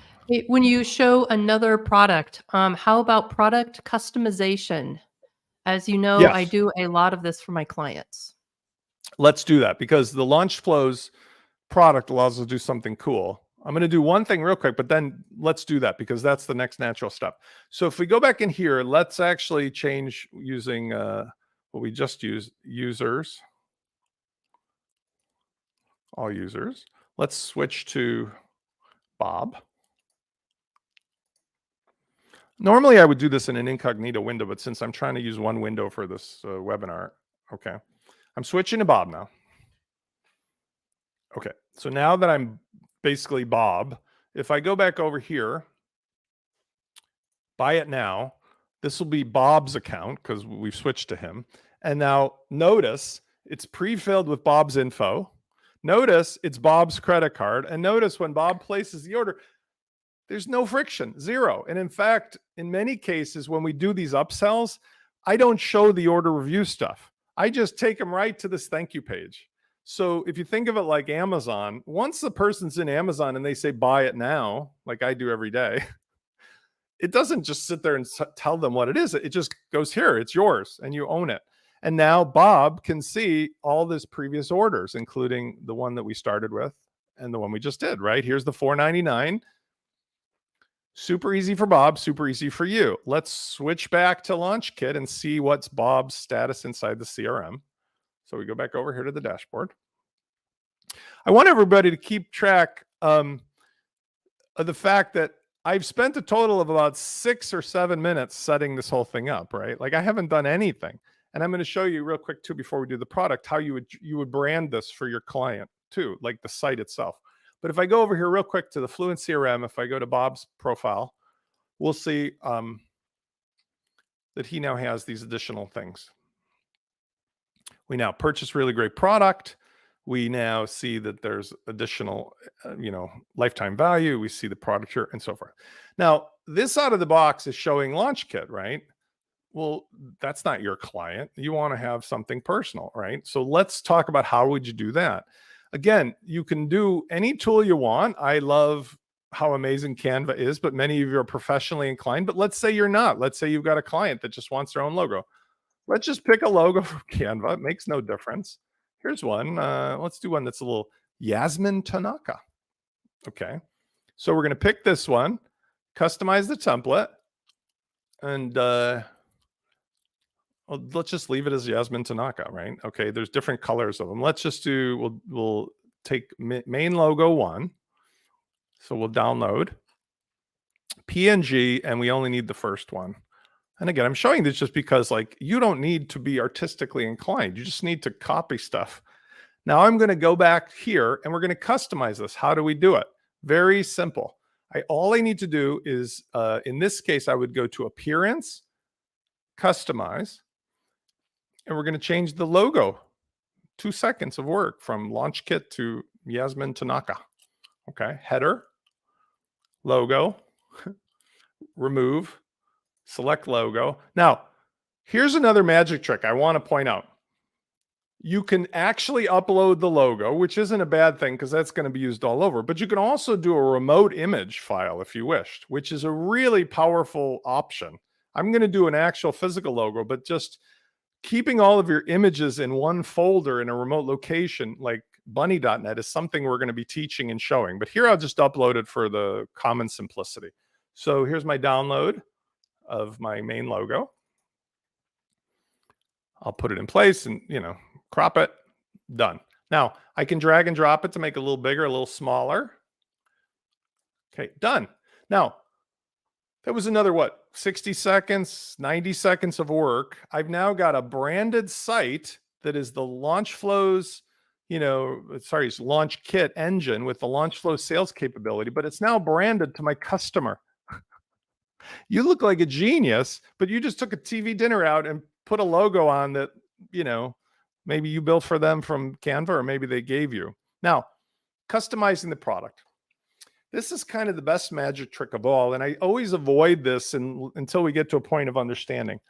When you show another product, how about product customization? As you know, Yes. I do a lot of this for my clients. Let's do that because the Launch Flows product allows us to do something cool. I'm going to do one thing real quick, but then let's do that because that's the next natural step. So if we go back in here, let's actually change using what we just used, users, all users. Let's switch to Bob. Normally I would do this in an incognito window, but since I'm trying to use one window for this webinar, okay. I'm switching to Bob now. Okay, so now that I'm basically Bob, if I go back over here, buy it now, this will be Bob's account because we've switched to him. And now notice it's pre-filled with Bob's info. Notice it's Bob's credit card. And notice when Bob places the order, there's no friction, zero. And in fact, in many cases, when we do these upsells, I don't show the order review stuff. I just take them right to this thank you page. So if you think of it like Amazon, once the person's in Amazon and they say buy it now, like I do every day, it doesn't just sit there and tell them what it is. It just goes here, it's yours and you own it. And now Bob can see all this previous orders, including the one that we started with and the one we just did, right? Here's the $4.99. Super easy for Bob, super easy for you. Let's switch back to LaunchKit and see what's Bob's status inside the CRM. So we go back over here to the dashboard. I want everybody to keep track of the fact that I've spent a total of about 6 or 7 minutes setting this whole thing up, right? Like I haven't done anything. And I'm going to show you real quick too, before we do the product, how you would brand this for your client too, like the site itself. But if I go over here real quick to the Fluent CRM, if I go to Bob's profile, we'll see that he now has these additional things. We now purchase really great product. We now see that there's additional, lifetime value. We see the product here and so forth. Now, this out of the box is showing LaunchKit, right? Well, that's not your client. You want to have something personal, right? So let's talk about how would you do that? Again, you can do any tool you want. I love how amazing Canva is, but many of you are professionally inclined. But let's say you're not. Let's say you've got a client that just wants their own logo. Let's just pick a logo from Canva. It makes no difference. Here's one. Let's do one that's a little Yasmin Tanaka. Okay. So we're going to pick this one, customize the template, and let's just leave it as Yasmin Tanaka, right? Okay. There's different colors of them. Let's just do, we'll take main logo 1. So we'll download PNG, and we only need the first one. And again, I'm showing this just because like you don't need to be artistically inclined. You just need to copy stuff. Now I'm going to go back here and we're going to customize this. How do we do it? Very simple. All I need to do is, in this case, I would go to Appearance, Customize, and we're going to change the logo. 2 seconds of work from LaunchKit to Yasmin Tanaka. Okay. Header, logo, remove, select logo. Now, here's another magic trick I want to point out. You can actually upload the logo, which isn't a bad thing because that's going to be used all over. But you can also do a remote image file if you wished, which is a really powerful option. I'm going to do an actual physical logo, but just keeping all of your images in one folder in a remote location like bunny.net is something we're going to be teaching and showing. But here I'll just upload it for the common simplicity. So here's my download of my main logo. I'll put it in place and, crop it. Done. Now I can drag and drop it to make it a little bigger, a little smaller. Okay, done. Now that was another, 60 seconds, 90 seconds of work. I've now got a branded site that is the LaunchFlow's, it's LaunchKit engine with the LaunchFlow sales capability, but it's now branded to my customer. You look like a genius, but you just took a TV dinner out and put a logo on that, maybe you built for them from Canva, or maybe they gave you. Now, customizing the product. This is kind of the best magic trick of all. And I always avoid this until we get to a point of understanding.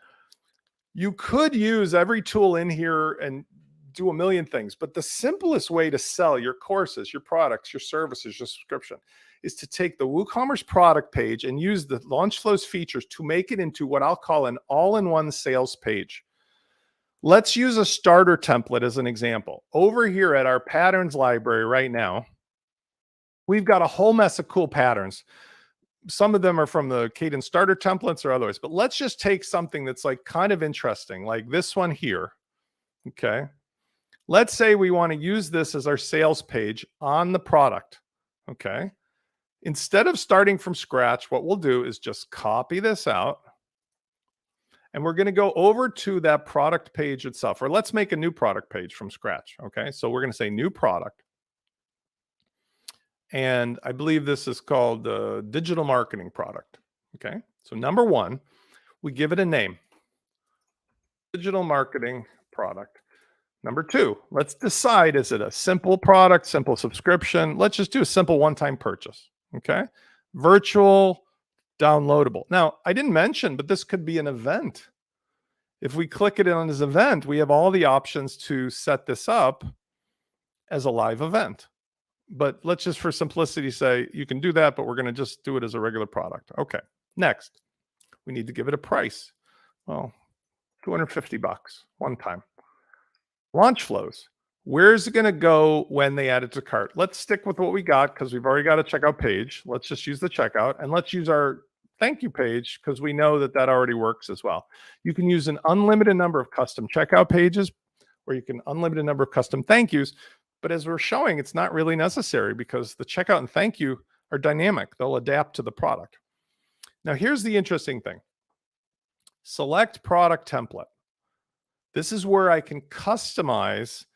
You could use every tool in here and do a million things, but the simplest way to sell your courses, your products, your services, your subscription is to take the WooCommerce product page and use the LaunchFlow's features to make it into what I'll call an all-in-one sales page. Let's use a starter template as an example. Over here at our patterns library right now, we've got a whole mess of cool patterns. Some of them are from the Cadence starter templates or otherwise, but let's just take something that's like kind of interesting, like this one here. Okay. Let's say we want to use this as our sales page on the product. Okay. Instead of starting from scratch, what we'll do is just copy this out. And we're going to go over to that product page itself, or let's make a new product page from scratch. Okay. So we're going to say new product. And I believe this is called the digital marketing product. Okay. So number one, we give it a name, digital marketing product. Number two, let's decide, is it a simple product, simple subscription? Let's just do a simple one-time purchase. Okay. Virtual, downloadable. Now, I didn't mention, but this could be an event. If we click it on this event, we have all the options to set this up as a live event. But let's just for simplicity say you can do that, but we're going to just do it as a regular product. Okay. Next, we need to give it a price. Well, $250 one time. Launch flows. Where's it going to go when they add it to cart? Let's stick with what we got because we've already got a checkout page. Let's just use the checkout, and let's use our thank you page because we know that that already works as well. You can use an unlimited number of custom checkout pages, or you can unlimited number of custom thank yous. But as we're showing, it's not really necessary because the checkout and thank you are dynamic. They'll adapt to the product. Now, here's the interesting thing. Select product template. This is where I can customize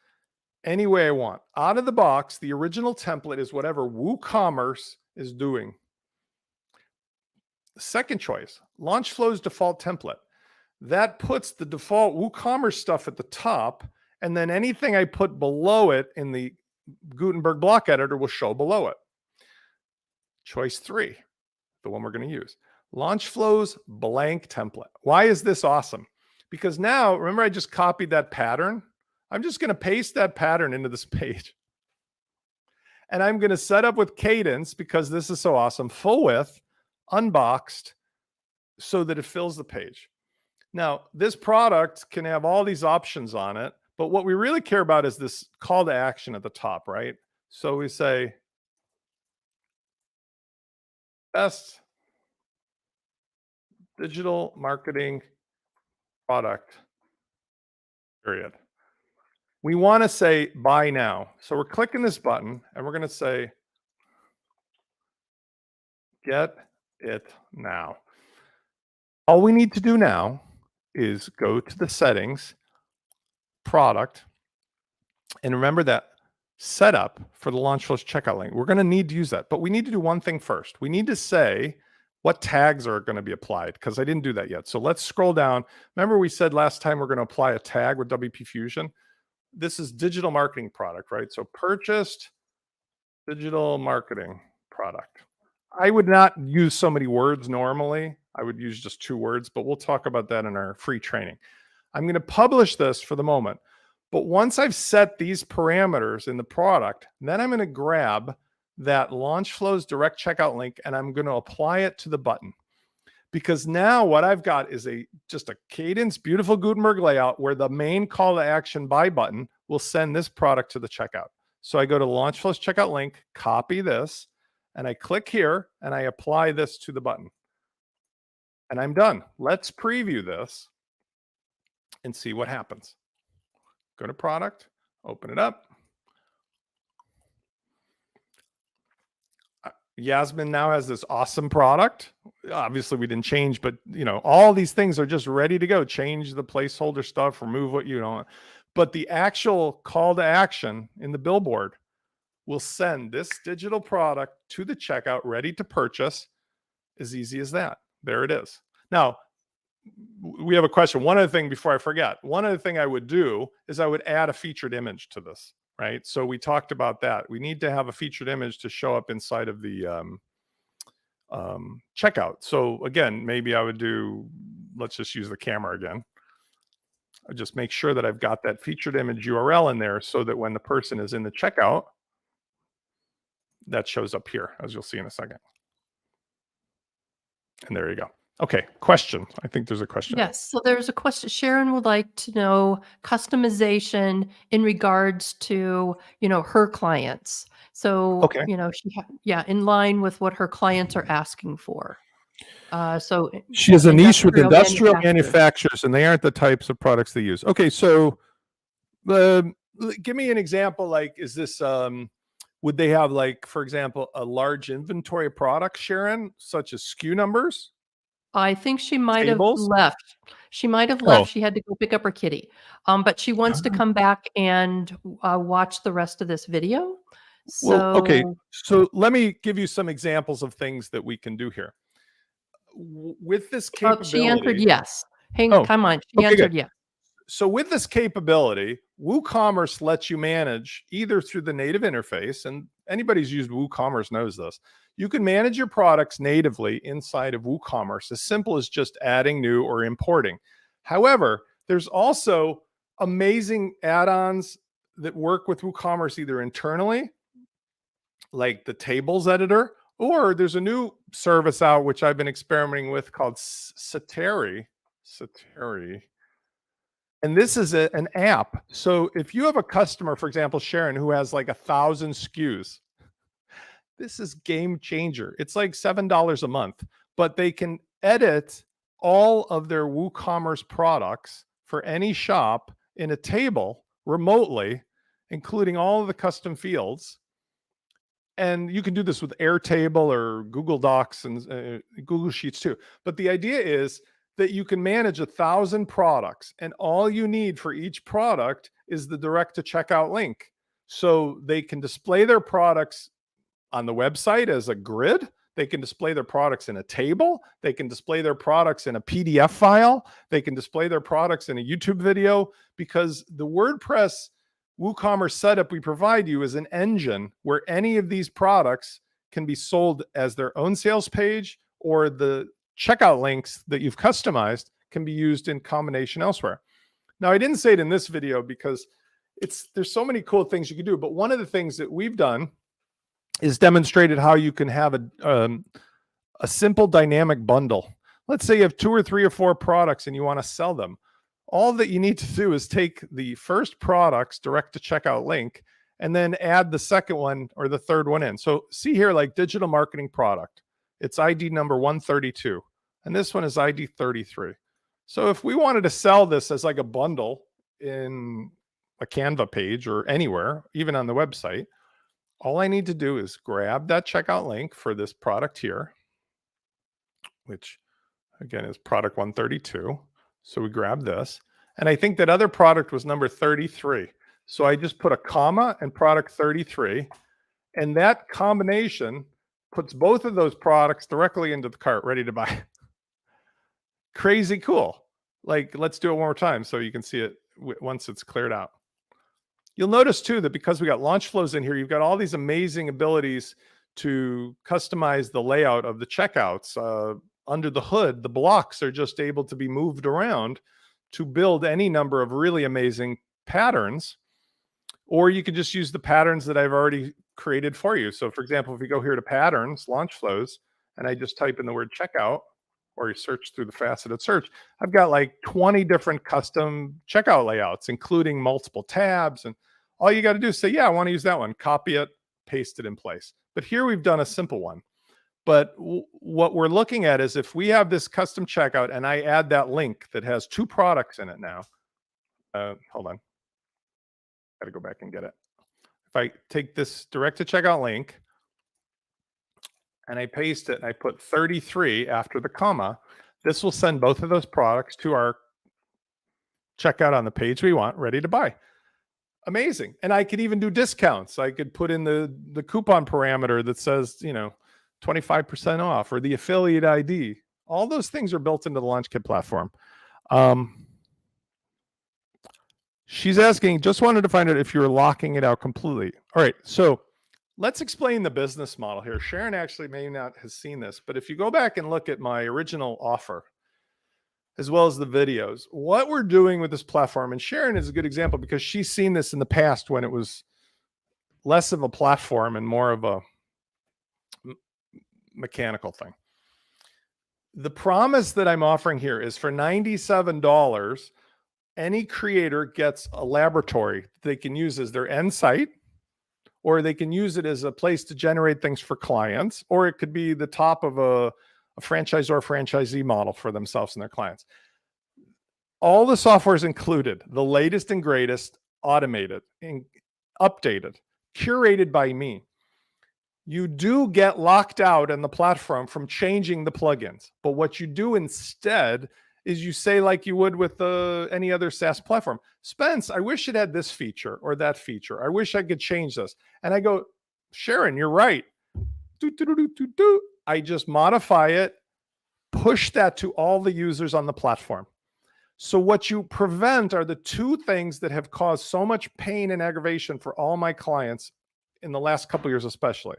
any way I want. Out of the box, the original template is whatever WooCommerce is doing. Second choice, LaunchFlow's default template. That puts the default WooCommerce stuff at the top, and then anything I put below it in the Gutenberg block editor will show below it. Choice three, the one we're going to use, LaunchFlow's blank template. Why is this awesome? Because now, remember I just copied that pattern? I'm just going to paste that pattern into this page. And I'm going to set up with cadence, because this is so awesome, full width, unboxed, so that it fills the page. Now, this product can have all these options on it, but what we really care about is this call to action at the top, right? So we say, best digital marketing product, period. We want to say buy now. So we're clicking this button and we're going to say, get it now. All we need to do now is go to the settings, product, and remember that setup for the LaunchFlow's checkout link. We're going to need to use that, but we need to do one thing first. We need to say what tags are going to be applied, because I didn't do that yet. So let's scroll down. Remember we said last time we're going to apply a tag with WP Fusion. This is digital marketing product, right? So purchased digital marketing product. I would not use so many words normally. I would use just 2 words, but we'll talk about that in our free training. I'm going to publish this for the moment. But once I've set these parameters in the product, then I'm going to grab that LaunchFlow's direct checkout link and I'm going to apply it to the button. Because now what I've got is just a cadence, beautiful Gutenberg layout where the main call to action buy button will send this product to the checkout. So I go to LaunchFlow's checkout link, copy this, and I click here and I apply this to the button. And I'm done. Let's preview this and see what happens. Go to product, open it up. Yasmin now has this awesome product. Obviously we didn't change, but all these things are just ready to go. Change the placeholder stuff, remove what you don't. But the actual call to action in the billboard will send this digital product to the checkout ready to purchase. As easy as that. There it is. Now, we have a question. One other thing before I forget. One other thing I would do is I would add a featured image to this, right? So we talked about that. We need to have a featured image to show up inside of the checkout. So again, maybe I would do, let's just use the camera again. I just make sure that I've got that featured image URL in there so that when the person is in the checkout, that shows up here, as you'll see in a second. And there you go. Okay, question. I think there's a question. Yes, so there's a question. Sharon would like to know customization in regards to, her clients. So, okay. In line with what her clients are asking for. So she has a niche with industrial manufacturers, and they aren't the types of products they use. Okay, so give me an example. Like, is this Would they have, like, for example, a large inventory of products, Sharon, such as SKU numbers, I think she might have tables? left. She might have Oh, left. She had to go pick up her kitty. But she wants to ah, come back and watch the rest of this video. well, okay. So, So let me give you some examples of things that we can do here. With this she answered capability. yes. Hang, Oh, come on. She okay, good. answered yes. So with this capability, WooCommerce lets you manage either through the native interface, and anybody who's used WooCommerce knows this. You can manage your products natively inside of WooCommerce, as simple as just adding new or importing. However, there's also amazing add-ons that work with WooCommerce either internally, like the tables editor, or there's a new service out which I've been experimenting with called Sateri. Sateri. And this is an app. So if you have a customer, for example, Sharon, who has like 1,000 SKUs, this is game changer. It's like $7 a month, but they can edit all of their WooCommerce products for any shop in a table remotely, including all of the custom fields. And you can do this with Airtable or Google Docs and Google Sheets too. But the idea is that you can manage 1,000 products, and all you need for each product is the direct to checkout link. So they can display their products on the website as a grid. They can display their products in a table. They can display their products in a PDF file. They can display their products in a YouTube video, because the WordPress WooCommerce setup we provide you is an engine where any of these products can be sold as their own sales page, or the checkout links that you've customized can be used in combination elsewhere. Now, I didn't say it in this video because there's so many cool things you can do, but one of the things that we've done is demonstrated how you can have a simple dynamic bundle. Let's say you have 2 or 3 or 4 products and you want to sell them. All that you need to do is take the first product's direct to checkout link and then add the second one or the third one in. So see here, like digital marketing product, it's ID number 132, and this one is ID 33. So if we wanted to sell this as like a bundle in a Canva page or anywhere, even on the website, all I need to do is grab that checkout link for this product here, which again is product 132. So we grab this, and I think that other product was number 33. So I just put a comma and product 33, and that combination puts both of those products directly into the cart, ready to buy. Crazy cool. Like, let's do it one more time so you can see it once it's cleared out. You'll notice too that because we got launch flows in here, you've got all these amazing abilities to customize the layout of the checkouts. Under the hood, the blocks are just able to be moved around to build any number of really amazing patterns, or you can just use the patterns that I've already created for you. So for example, if we go here to patterns, launch flows, and I just type in the word checkout, or you search through the faceted search, I've got like 20 different custom checkout layouts, including multiple tabs. And all you got to do is say, yeah, I want to use that one, copy it, paste it in place. But here we've done a simple one. But what we're looking at is if we have this custom checkout and I add that link that has 2 products in it now, hold on, got to go back and get it. If I take this direct to checkout link and I paste it and I put 33 after the comma, this will send both of those products to our checkout on the page we want, ready to buy. Amazing. And I could even do discounts. I could put in the coupon parameter that says, 25% off, or the affiliate ID. All those things are built into the LaunchKit platform. She's asking, just wanted to find out if you're locking it out completely. All right, so let's explain the business model here. Sharon actually may not have seen this, but if you go back and look at my original offer, as well as the videos, what we're doing with this platform, and Sharon is a good example because she's seen this in the past when it was less of a platform and more of a mechanical thing. The promise that I'm offering here is for $97, any creator gets a laboratory they can use as their end site, or they can use it as a place to generate things for clients, or it could be the top of a franchisor franchisee model for themselves and their clients. All the software is included, the latest and greatest, automated and updated, curated by me. you do get locked out on the platform from changing the plugins. But what you do instead is you say, like you would with any other SaaS platform, Spence, I wish it had this feature or that feature. I wish I could change this. And I go, Sharon, you're right. I just modify it, push that to all the users on the platform. So what you prevent are the two things that have caused so much pain and aggravation for all my clients in the last couple of years, especially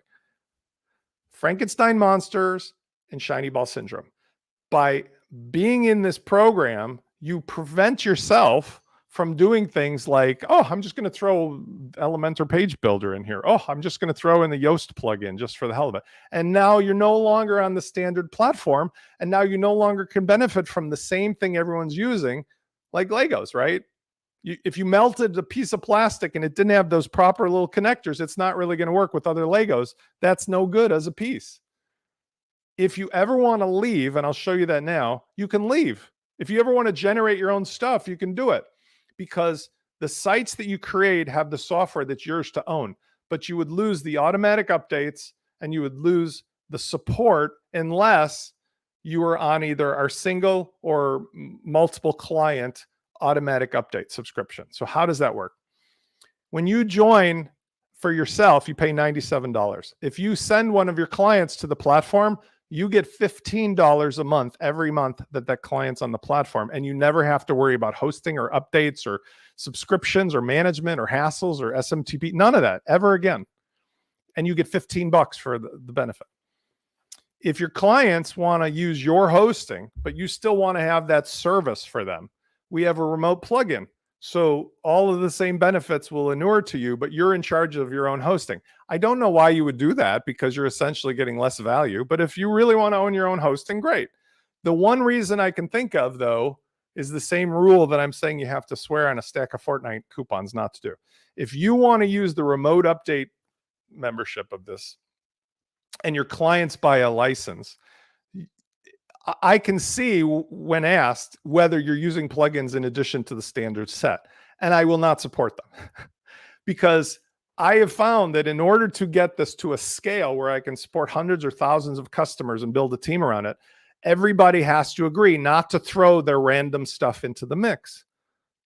Frankenstein monsters and shiny ball syndrome. By being in this program, you prevent yourself from doing things like, oh, I'm just going to throw Elementor Page Builder in here. Oh, I'm just going to throw in the Yoast plugin just for the hell of it. And now you're no longer on the standard platform. And now you no longer can benefit from the same thing everyone's using, like Legos, right? If you melted a piece of plastic and it didn't have those proper little connectors, it's not really going to work with other Legos. That's no good as a piece. If you ever want to leave, and I'll show you that now, you can leave. If you ever want to generate your own stuff, you can do it, because the sites that you create have the software that's yours to own, but you would lose the automatic updates and you would lose the support unless you are on either our single or multiple client automatic update subscription. So how does that work? When you join for yourself, you pay $97. If you send one of your clients to the platform, you get $15 a month every month that client's on the platform, and you never have to worry about hosting or updates or subscriptions or management or hassles or SMTP, none of that ever again. And you get $15 for the benefit. If your clients want to use your hosting, but you still want to have that service for them, we have a remote plugin. So all of the same benefits will inure to you, but you're in charge of your own hosting. I don't know why you would do that, because you're essentially getting less value. But if you really want to own your own hosting, great. The one reason I can think of, though, is the same rule that I'm saying you have to swear on a stack of Fortnite coupons not to do. If you want to use the remote update membership of this and your clients buy a license, I can see when asked whether you're using plugins in addition to the standard set, and I will not support them because I have found that in order to get this to a scale where I can support hundreds or thousands of customers and build a team around it, everybody has to agree not to throw their random stuff into the mix.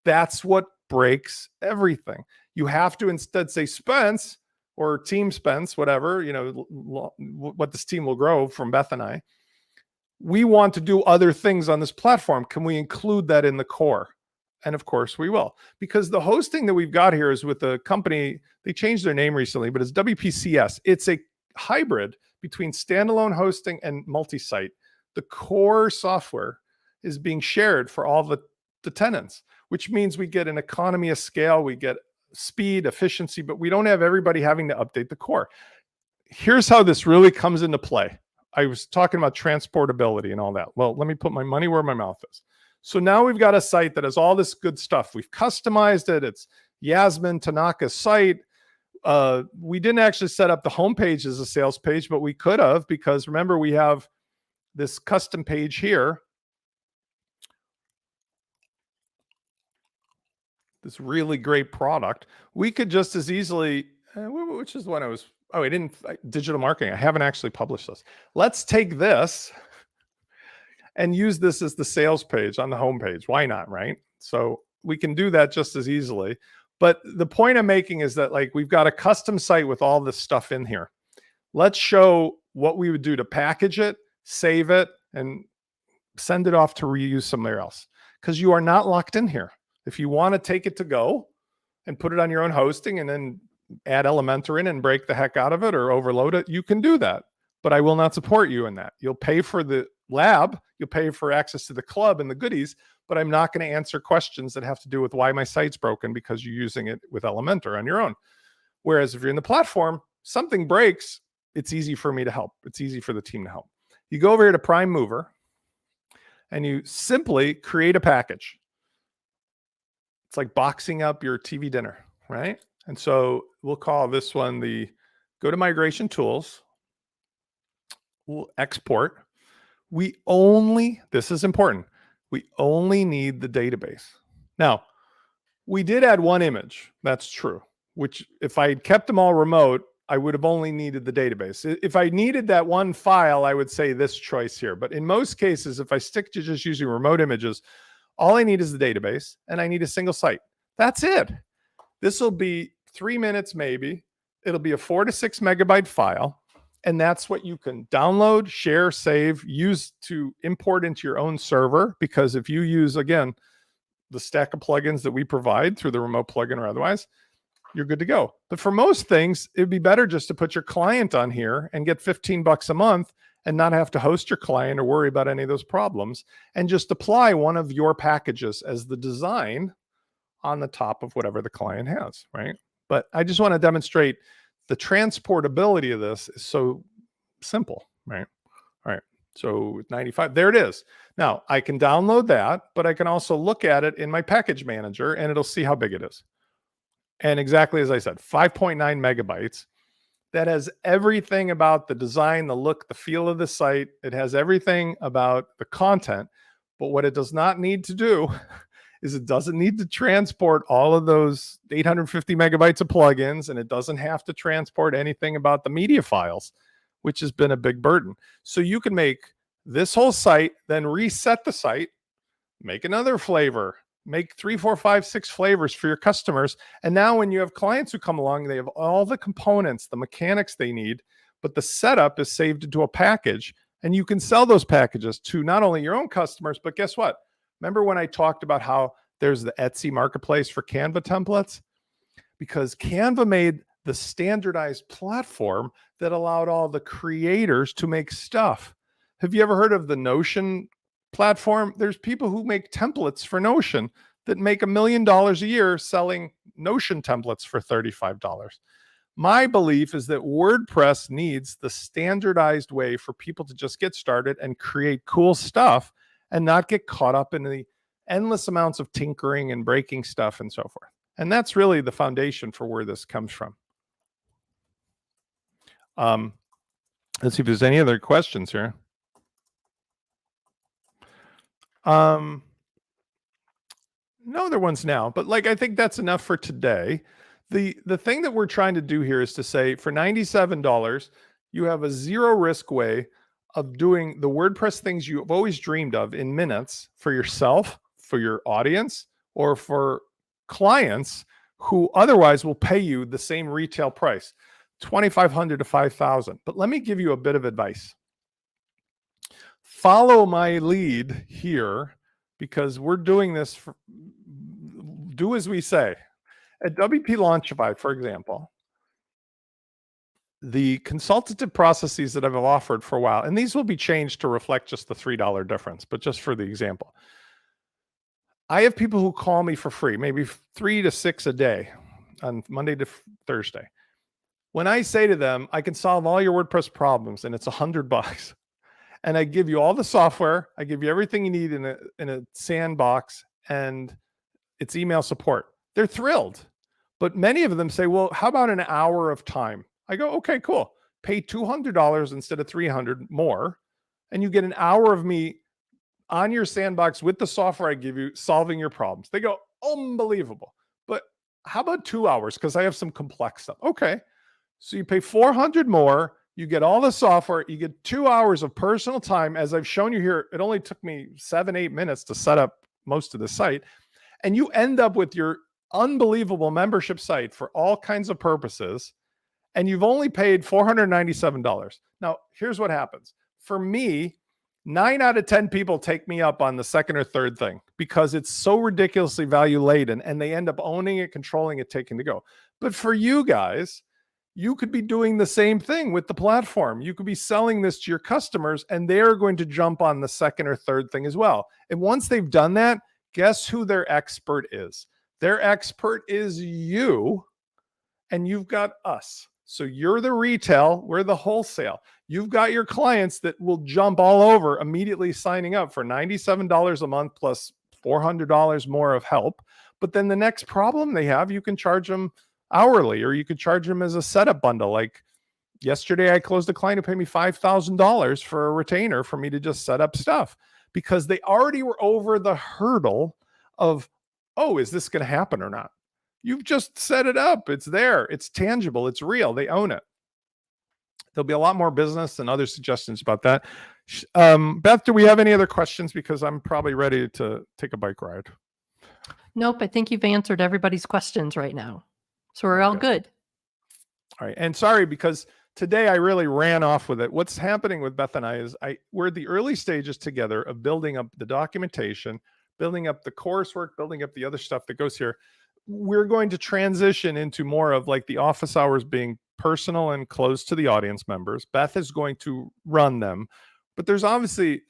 That's what breaks everything. You have to instead say, Spence or Team Spence, whatever, what this team will grow from Beth and I. We want to do other things on this platform. Can we include that in the core? And of course we will, because the hosting that we've got here is with a company. They changed their name recently, but it's WPCS. It's a hybrid between standalone hosting and multi-site. The core software is being shared for all the tenants, which means we get an economy of scale, we get speed, efficiency, but we don't have everybody having to update the core. Here's how this really comes into play. I was talking about transportability and all that. Well, let me put my money where my mouth is. So now we've got a site that has all this good stuff. We've customized it. It's Yasmin Tanaka's site. We didn't actually set up the homepage as a sales page, but we could have, because remember, we have this custom page here. This really great product. We could just as easily, which is when I was, digital marketing. I haven't actually published this. Let's take this and use this as the sales page on the homepage. Why not, right? So we can do that just as easily. But the point I'm making is that, like, we've got a custom site with all this stuff in here. Let's show what we would do to package it, save it, and send it off to reuse somewhere else. Because you are not locked in here. If you want to take it to go and put it on your own hosting and then add Elementor in and break the heck out of it or overload it, you can do that. But I will not support you in that. You'll pay for the lab, you'll pay for access to the club and the goodies, but I'm not going to answer questions that have to do with why my site's broken because you're using it with Elementor on your own. Whereas if you're in the platform, something breaks, it's easy for me to help. It's easy for the team to help. You go over here to Prime Mover and you simply create a package. It's like boxing up your TV dinner, right? And so we'll call this one the go to migration tools. We'll export. This is important. We only need the database. Now, we did add one image. That's true, which if I had kept them all remote, I would have only needed the database. If I needed that one file, I would say this choice here. But in most cases, if I stick to just using remote images, all I need is the database and I need a single site. That's it. This will be 3 minutes, maybe. It'll be a 4 to 6 megabyte file. And that's what you can download, share, save, use to import into your own server. Because if you use, again, the stack of plugins that we provide through the remote plugin or otherwise, you're good to go. But for most things, it'd be better just to put your client on here and get $15 a month and not have to host your client or worry about any of those problems, and just apply one of your packages as the design on the top of whatever the client has, right? But I just want to demonstrate the transportability of this is so simple, right? All right. So 95, there it is. Now I can download that, but I can also look at it in my package manager and it'll see how big it is. And exactly as I said, 5.9 megabytes. That has everything about the design, the look, the feel of the site. It has everything about the content. But what it does not need to do is it doesn't need to transport all of those 850 megabytes of plugins, and it doesn't have to transport anything about the media files, which has been a big burden. So you can make this whole site, then reset the site, make another flavor, make 3, 4, 5, 6 flavors for your customers. And now when you have clients who come along, they have all the components, the mechanics they need, but the setup is saved into a package. And you can sell those packages to not only your own customers, but guess what? Remember when I talked about how there's the Etsy marketplace for Canva templates? Because Canva made the standardized platform that allowed all the creators to make stuff. Have you ever heard of the Notion platform? There's people who make templates for Notion that make $1 million a year selling Notion templates for $35. My belief is that WordPress needs the standardized way for people to just get started and create cool stuff and not get caught up in the endless amounts of tinkering and breaking stuff and so forth. And that's really the foundation for where this comes from. Let's see if there's any other questions here. No other ones now, but like, I think that's enough for today. The thing that we're trying to do here is to say for $97, you have a zero risk way of doing the WordPress things you've always dreamed of in minutes for yourself, for your audience, or for clients who otherwise will pay you the same retail price, $2,500 to $5,000. But let me give you a bit of advice. Follow my lead here, because we're doing this for, do as we say. At WP Launchify, for example, the consultative processes that I've offered for a while, and these will be changed to reflect just the $3 difference, but just for the example, I have people who call me for free, maybe 3 to 6 a day on Monday to Thursday. When I say to them, I can solve all your WordPress problems and it's $100, and I give you all the software, I give you everything you need in a sandbox, and it's email support, they're thrilled. But many of them say, well, how about an hour of time? I go, okay, cool. Pay $200 instead of $300 more, and you get an hour of me on your sandbox with the software I give you, solving your problems. They go, unbelievable. But how about 2 hours? Because I have some complex stuff. Okay. So you pay $400 more, you get all the software, you get 2 hours of personal time. As I've shown you here, it only took me 7, 8 minutes to set up most of the site. And you end up with your unbelievable membership site for all kinds of purposes, and you've only paid $497. Now, here's what happens. For me, 9 out of 10 people take me up on the second or third thing because it's so ridiculously value laden, and they end up owning it, controlling it, taking to go. But for you guys, you could be doing the same thing with the platform. You could be selling this to your customers, and they're going to jump on the second or third thing as well. And once they've done that, guess who their expert is? Their expert is you, and you've got us. So you're the retail, we're the wholesale. You've got your clients that will jump all over immediately signing up for $97 a month plus $400 more of help. But then the next problem they have, you can charge them hourly, or you could charge them as a setup bundle. Like yesterday, I closed a client who paid me $5,000 for a retainer for me to just set up stuff, because they already were over the hurdle of, oh, is this going to happen or not? You've just set it up. It's there. It's tangible. It's real. They own it. There'll be a lot more business and other suggestions about that. Beth, do we have any other questions? Because I'm probably ready to take a bike ride. Nope, I think you've answered everybody's questions right now. So we're all good. All right. And sorry, because today I really ran off with it. What's happening with Beth and I is we're at the early stages together of building up the documentation, building up the coursework, building up the other stuff that goes here. We're going to transition into more of like the office hours being personal and close to the audience members. Beth is going to run them, but there's obviously,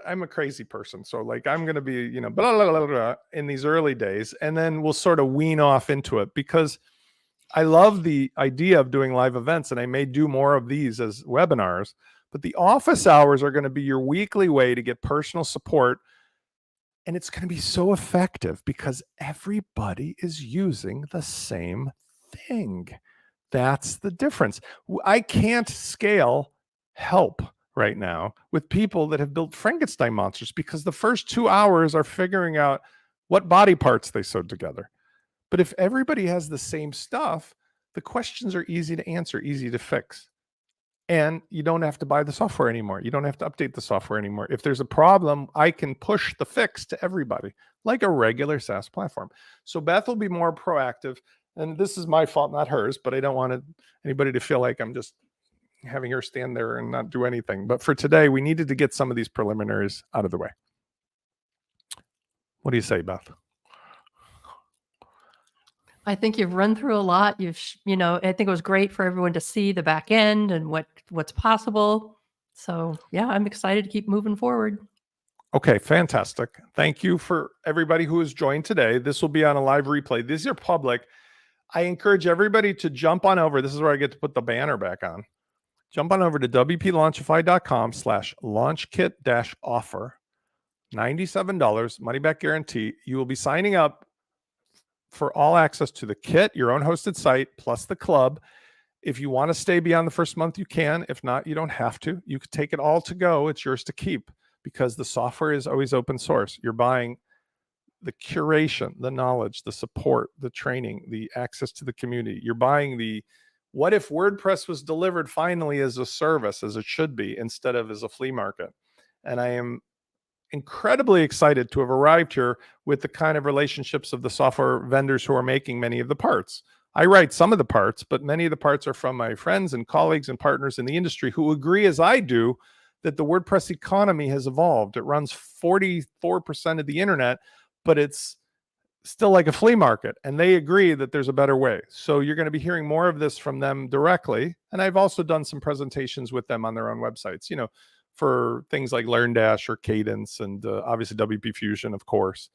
I'm a crazy person. So like, I'm going to be, blah, blah, blah, blah, in these early days, and then we'll sort of wean off into it, because I love the idea of doing live events, and I may do more of these as webinars, but the office hours are going to be your weekly way to get personal support. And it's going to be so effective because everybody is using the same thing. That's the difference. I can't scale help right now with people that have built Frankenstein monsters, because the first 2 hours are figuring out what body parts they sewed together. But if everybody has the same stuff, the questions are easy to answer, easy to fix. And you don't have to buy the software anymore. You don't have to update the software anymore. If there's a problem, I can push the fix to everybody, like a regular SaaS platform. So Beth will be more proactive. And this is my fault, not hers, but I don't want anybody to feel like I'm just having her stand there and not do anything. But for today, we needed to get some of these preliminaries out of the way. What do you say, Beth? I think you've run through a lot. I think it was great for everyone to see the back end and what's possible. So yeah, I'm excited to keep moving forward. Okay, fantastic. Thank you for everybody who has joined today. This will be on a live replay. These are public. I encourage everybody to jump on over. This is where I get to put the banner back on. Jump on over to wplaunchify.com/launchkit-offer. $97, money back guarantee. You will be signing up for all access to the kit, your own hosted site, plus the club. If you want to stay beyond the first month, you can. If not, you don't have to. You could take it all to go. It's yours to keep, because the software is always open source. You're buying the curation, the knowledge, the support, the training, the access to the community. You're buying the what if WordPress was delivered finally as a service, as it should be, instead of as a flea market. And I am incredibly excited to have arrived here with the kind of relationships of the software vendors who are making many of the parts. I write some of the parts, but many of the parts are from my friends and colleagues and partners in the industry who agree, as I do, that the WordPress economy has evolved. It runs 44% of the internet, but it's still like a flea market, and they agree that there's a better way. So you're going to be hearing more of this from them directly. And I've also done some presentations with them on their own websites, for things like LearnDash or Cadence, and obviously WP Fusion, of course.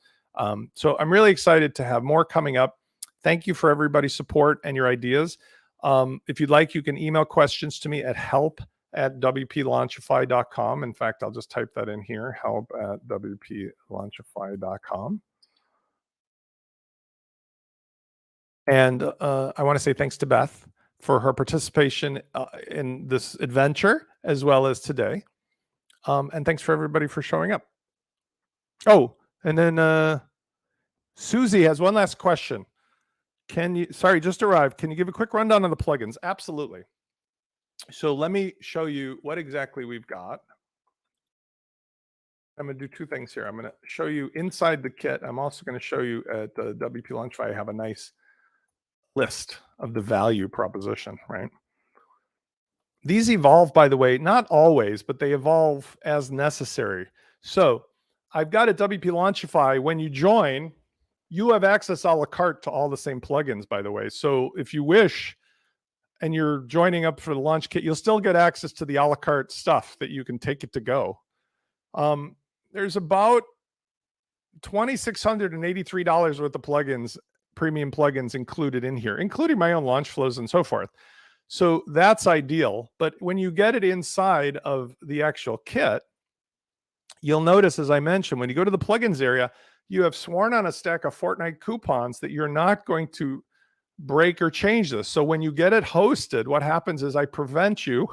So I'm really excited to have more coming up. Thank you for everybody's support and your ideas. If you'd like, you can email questions to me at help@wplaunchify.com. In fact, I'll just type that in here, help@wplaunchify.com. And I want to say thanks to Beth for her participation in this adventure, as well as today. And thanks for everybody for showing up. Oh, and then Susie has one last question. Just arrived. Can you give a quick rundown on the plugins? Absolutely. So let me show you what exactly we've got. I'm going to do two things here. I'm going to show you inside the kit. I'm also going to show you at the WP Launchify, I have a nice list of the value proposition, right? These evolve, by the way, not always, but they evolve as necessary. So I've got at WP Launchify, when you join, you have access a la carte to all the same plugins, by the way. So if you wish, and you're joining up for the launch kit, you'll still get access to the a la carte stuff that you can take it to go. There's about $2,683 worth of plugins, premium plugins included in here, including my own launch flows and so forth. So that's ideal. But when you get it inside of the actual kit, you'll notice, as I mentioned, when you go to the plugins area, you have sworn on a stack of Fortnite coupons that you're not going to break or change this. So when you get it hosted, what happens is I prevent you,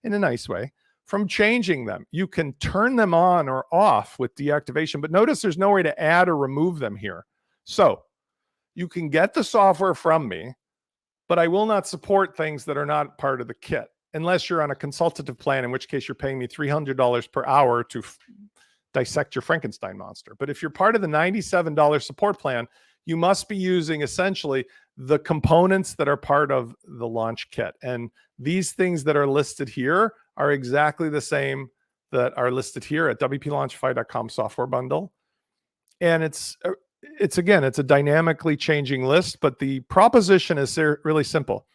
in a nice way, from changing them. You can turn them on or off with deactivation, but notice there's no way to add or remove them here. So you can get the software from me, but I will not support things that are not part of the kit unless you're on a consultative plan, in which case you're paying me $300 per hour to dissect your Frankenstein monster. But if you're part of the $97 support plan, you must be using essentially the components that are part of the launch kit. And these things that are listed here are exactly the same that are listed here at wplaunchify.com software bundle. And it's a dynamically changing list, but the proposition is really simple.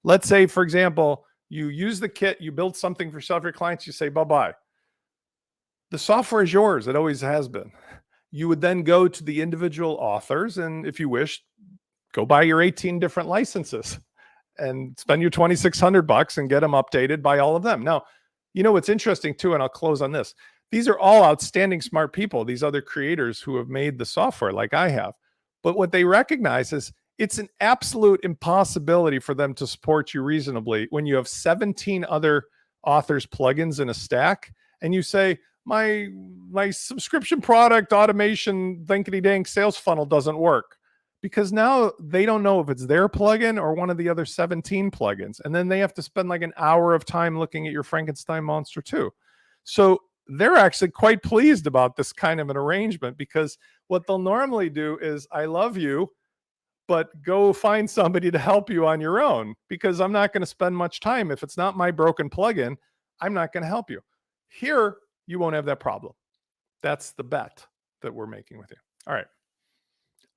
Let's say, for example, you use the kit, you build something for yourself, your clients, you say, bye-bye. The software is yours. It always has been. You would then go to the individual authors, and if you wish, go buy your 18 different licenses and spend your $2,600 and get them updated by all of them. Now, you know what's interesting too, and I'll close on this. These are all outstanding, smart people, these other creators who have made the software like I have. But what they recognize is it's an absolute impossibility for them to support you reasonably when you have 17 other authors' plugins in a stack, and you say, my subscription product automation thinkity dank sales funnel doesn't work, because now they don't know if it's their plugin or one of the other 17 plugins. And then they have to spend like an hour of time looking at your Frankenstein monster too. So they're actually quite pleased about this kind of an arrangement, because what they'll normally do is, I love you, but go find somebody to help you on your own, because I'm not going to spend much time. If it's not my broken plugin, I'm not going to help you. Here, you won't have that problem. That's the bet that we're making with you. All right.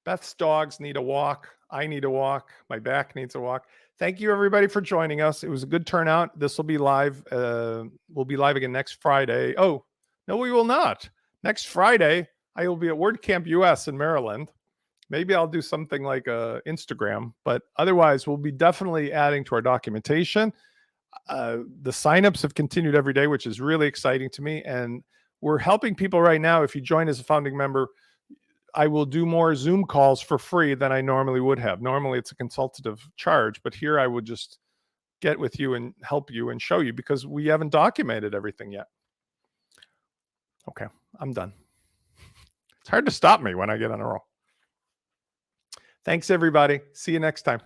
Beth's dogs need a walk. I need a walk. My back needs a walk. Thank you, everybody, for joining us. It was a good turnout. This will be live. We'll be live again next Friday. Oh, no, we will not. Next Friday, I will be at WordCamp US in Maryland. Maybe I'll do something like Instagram, but otherwise we'll be definitely adding to our documentation. The signups have continued every day, which is really exciting to me. And we're helping people right now. If you join as a founding member, I will do more Zoom calls for free than I normally would have. Normally it's a consultative charge, but here I would just get with you and help you and show you, because we haven't documented everything yet. Okay, I'm done. It's hard to stop me when I get on a roll. Thanks, everybody. See you next time.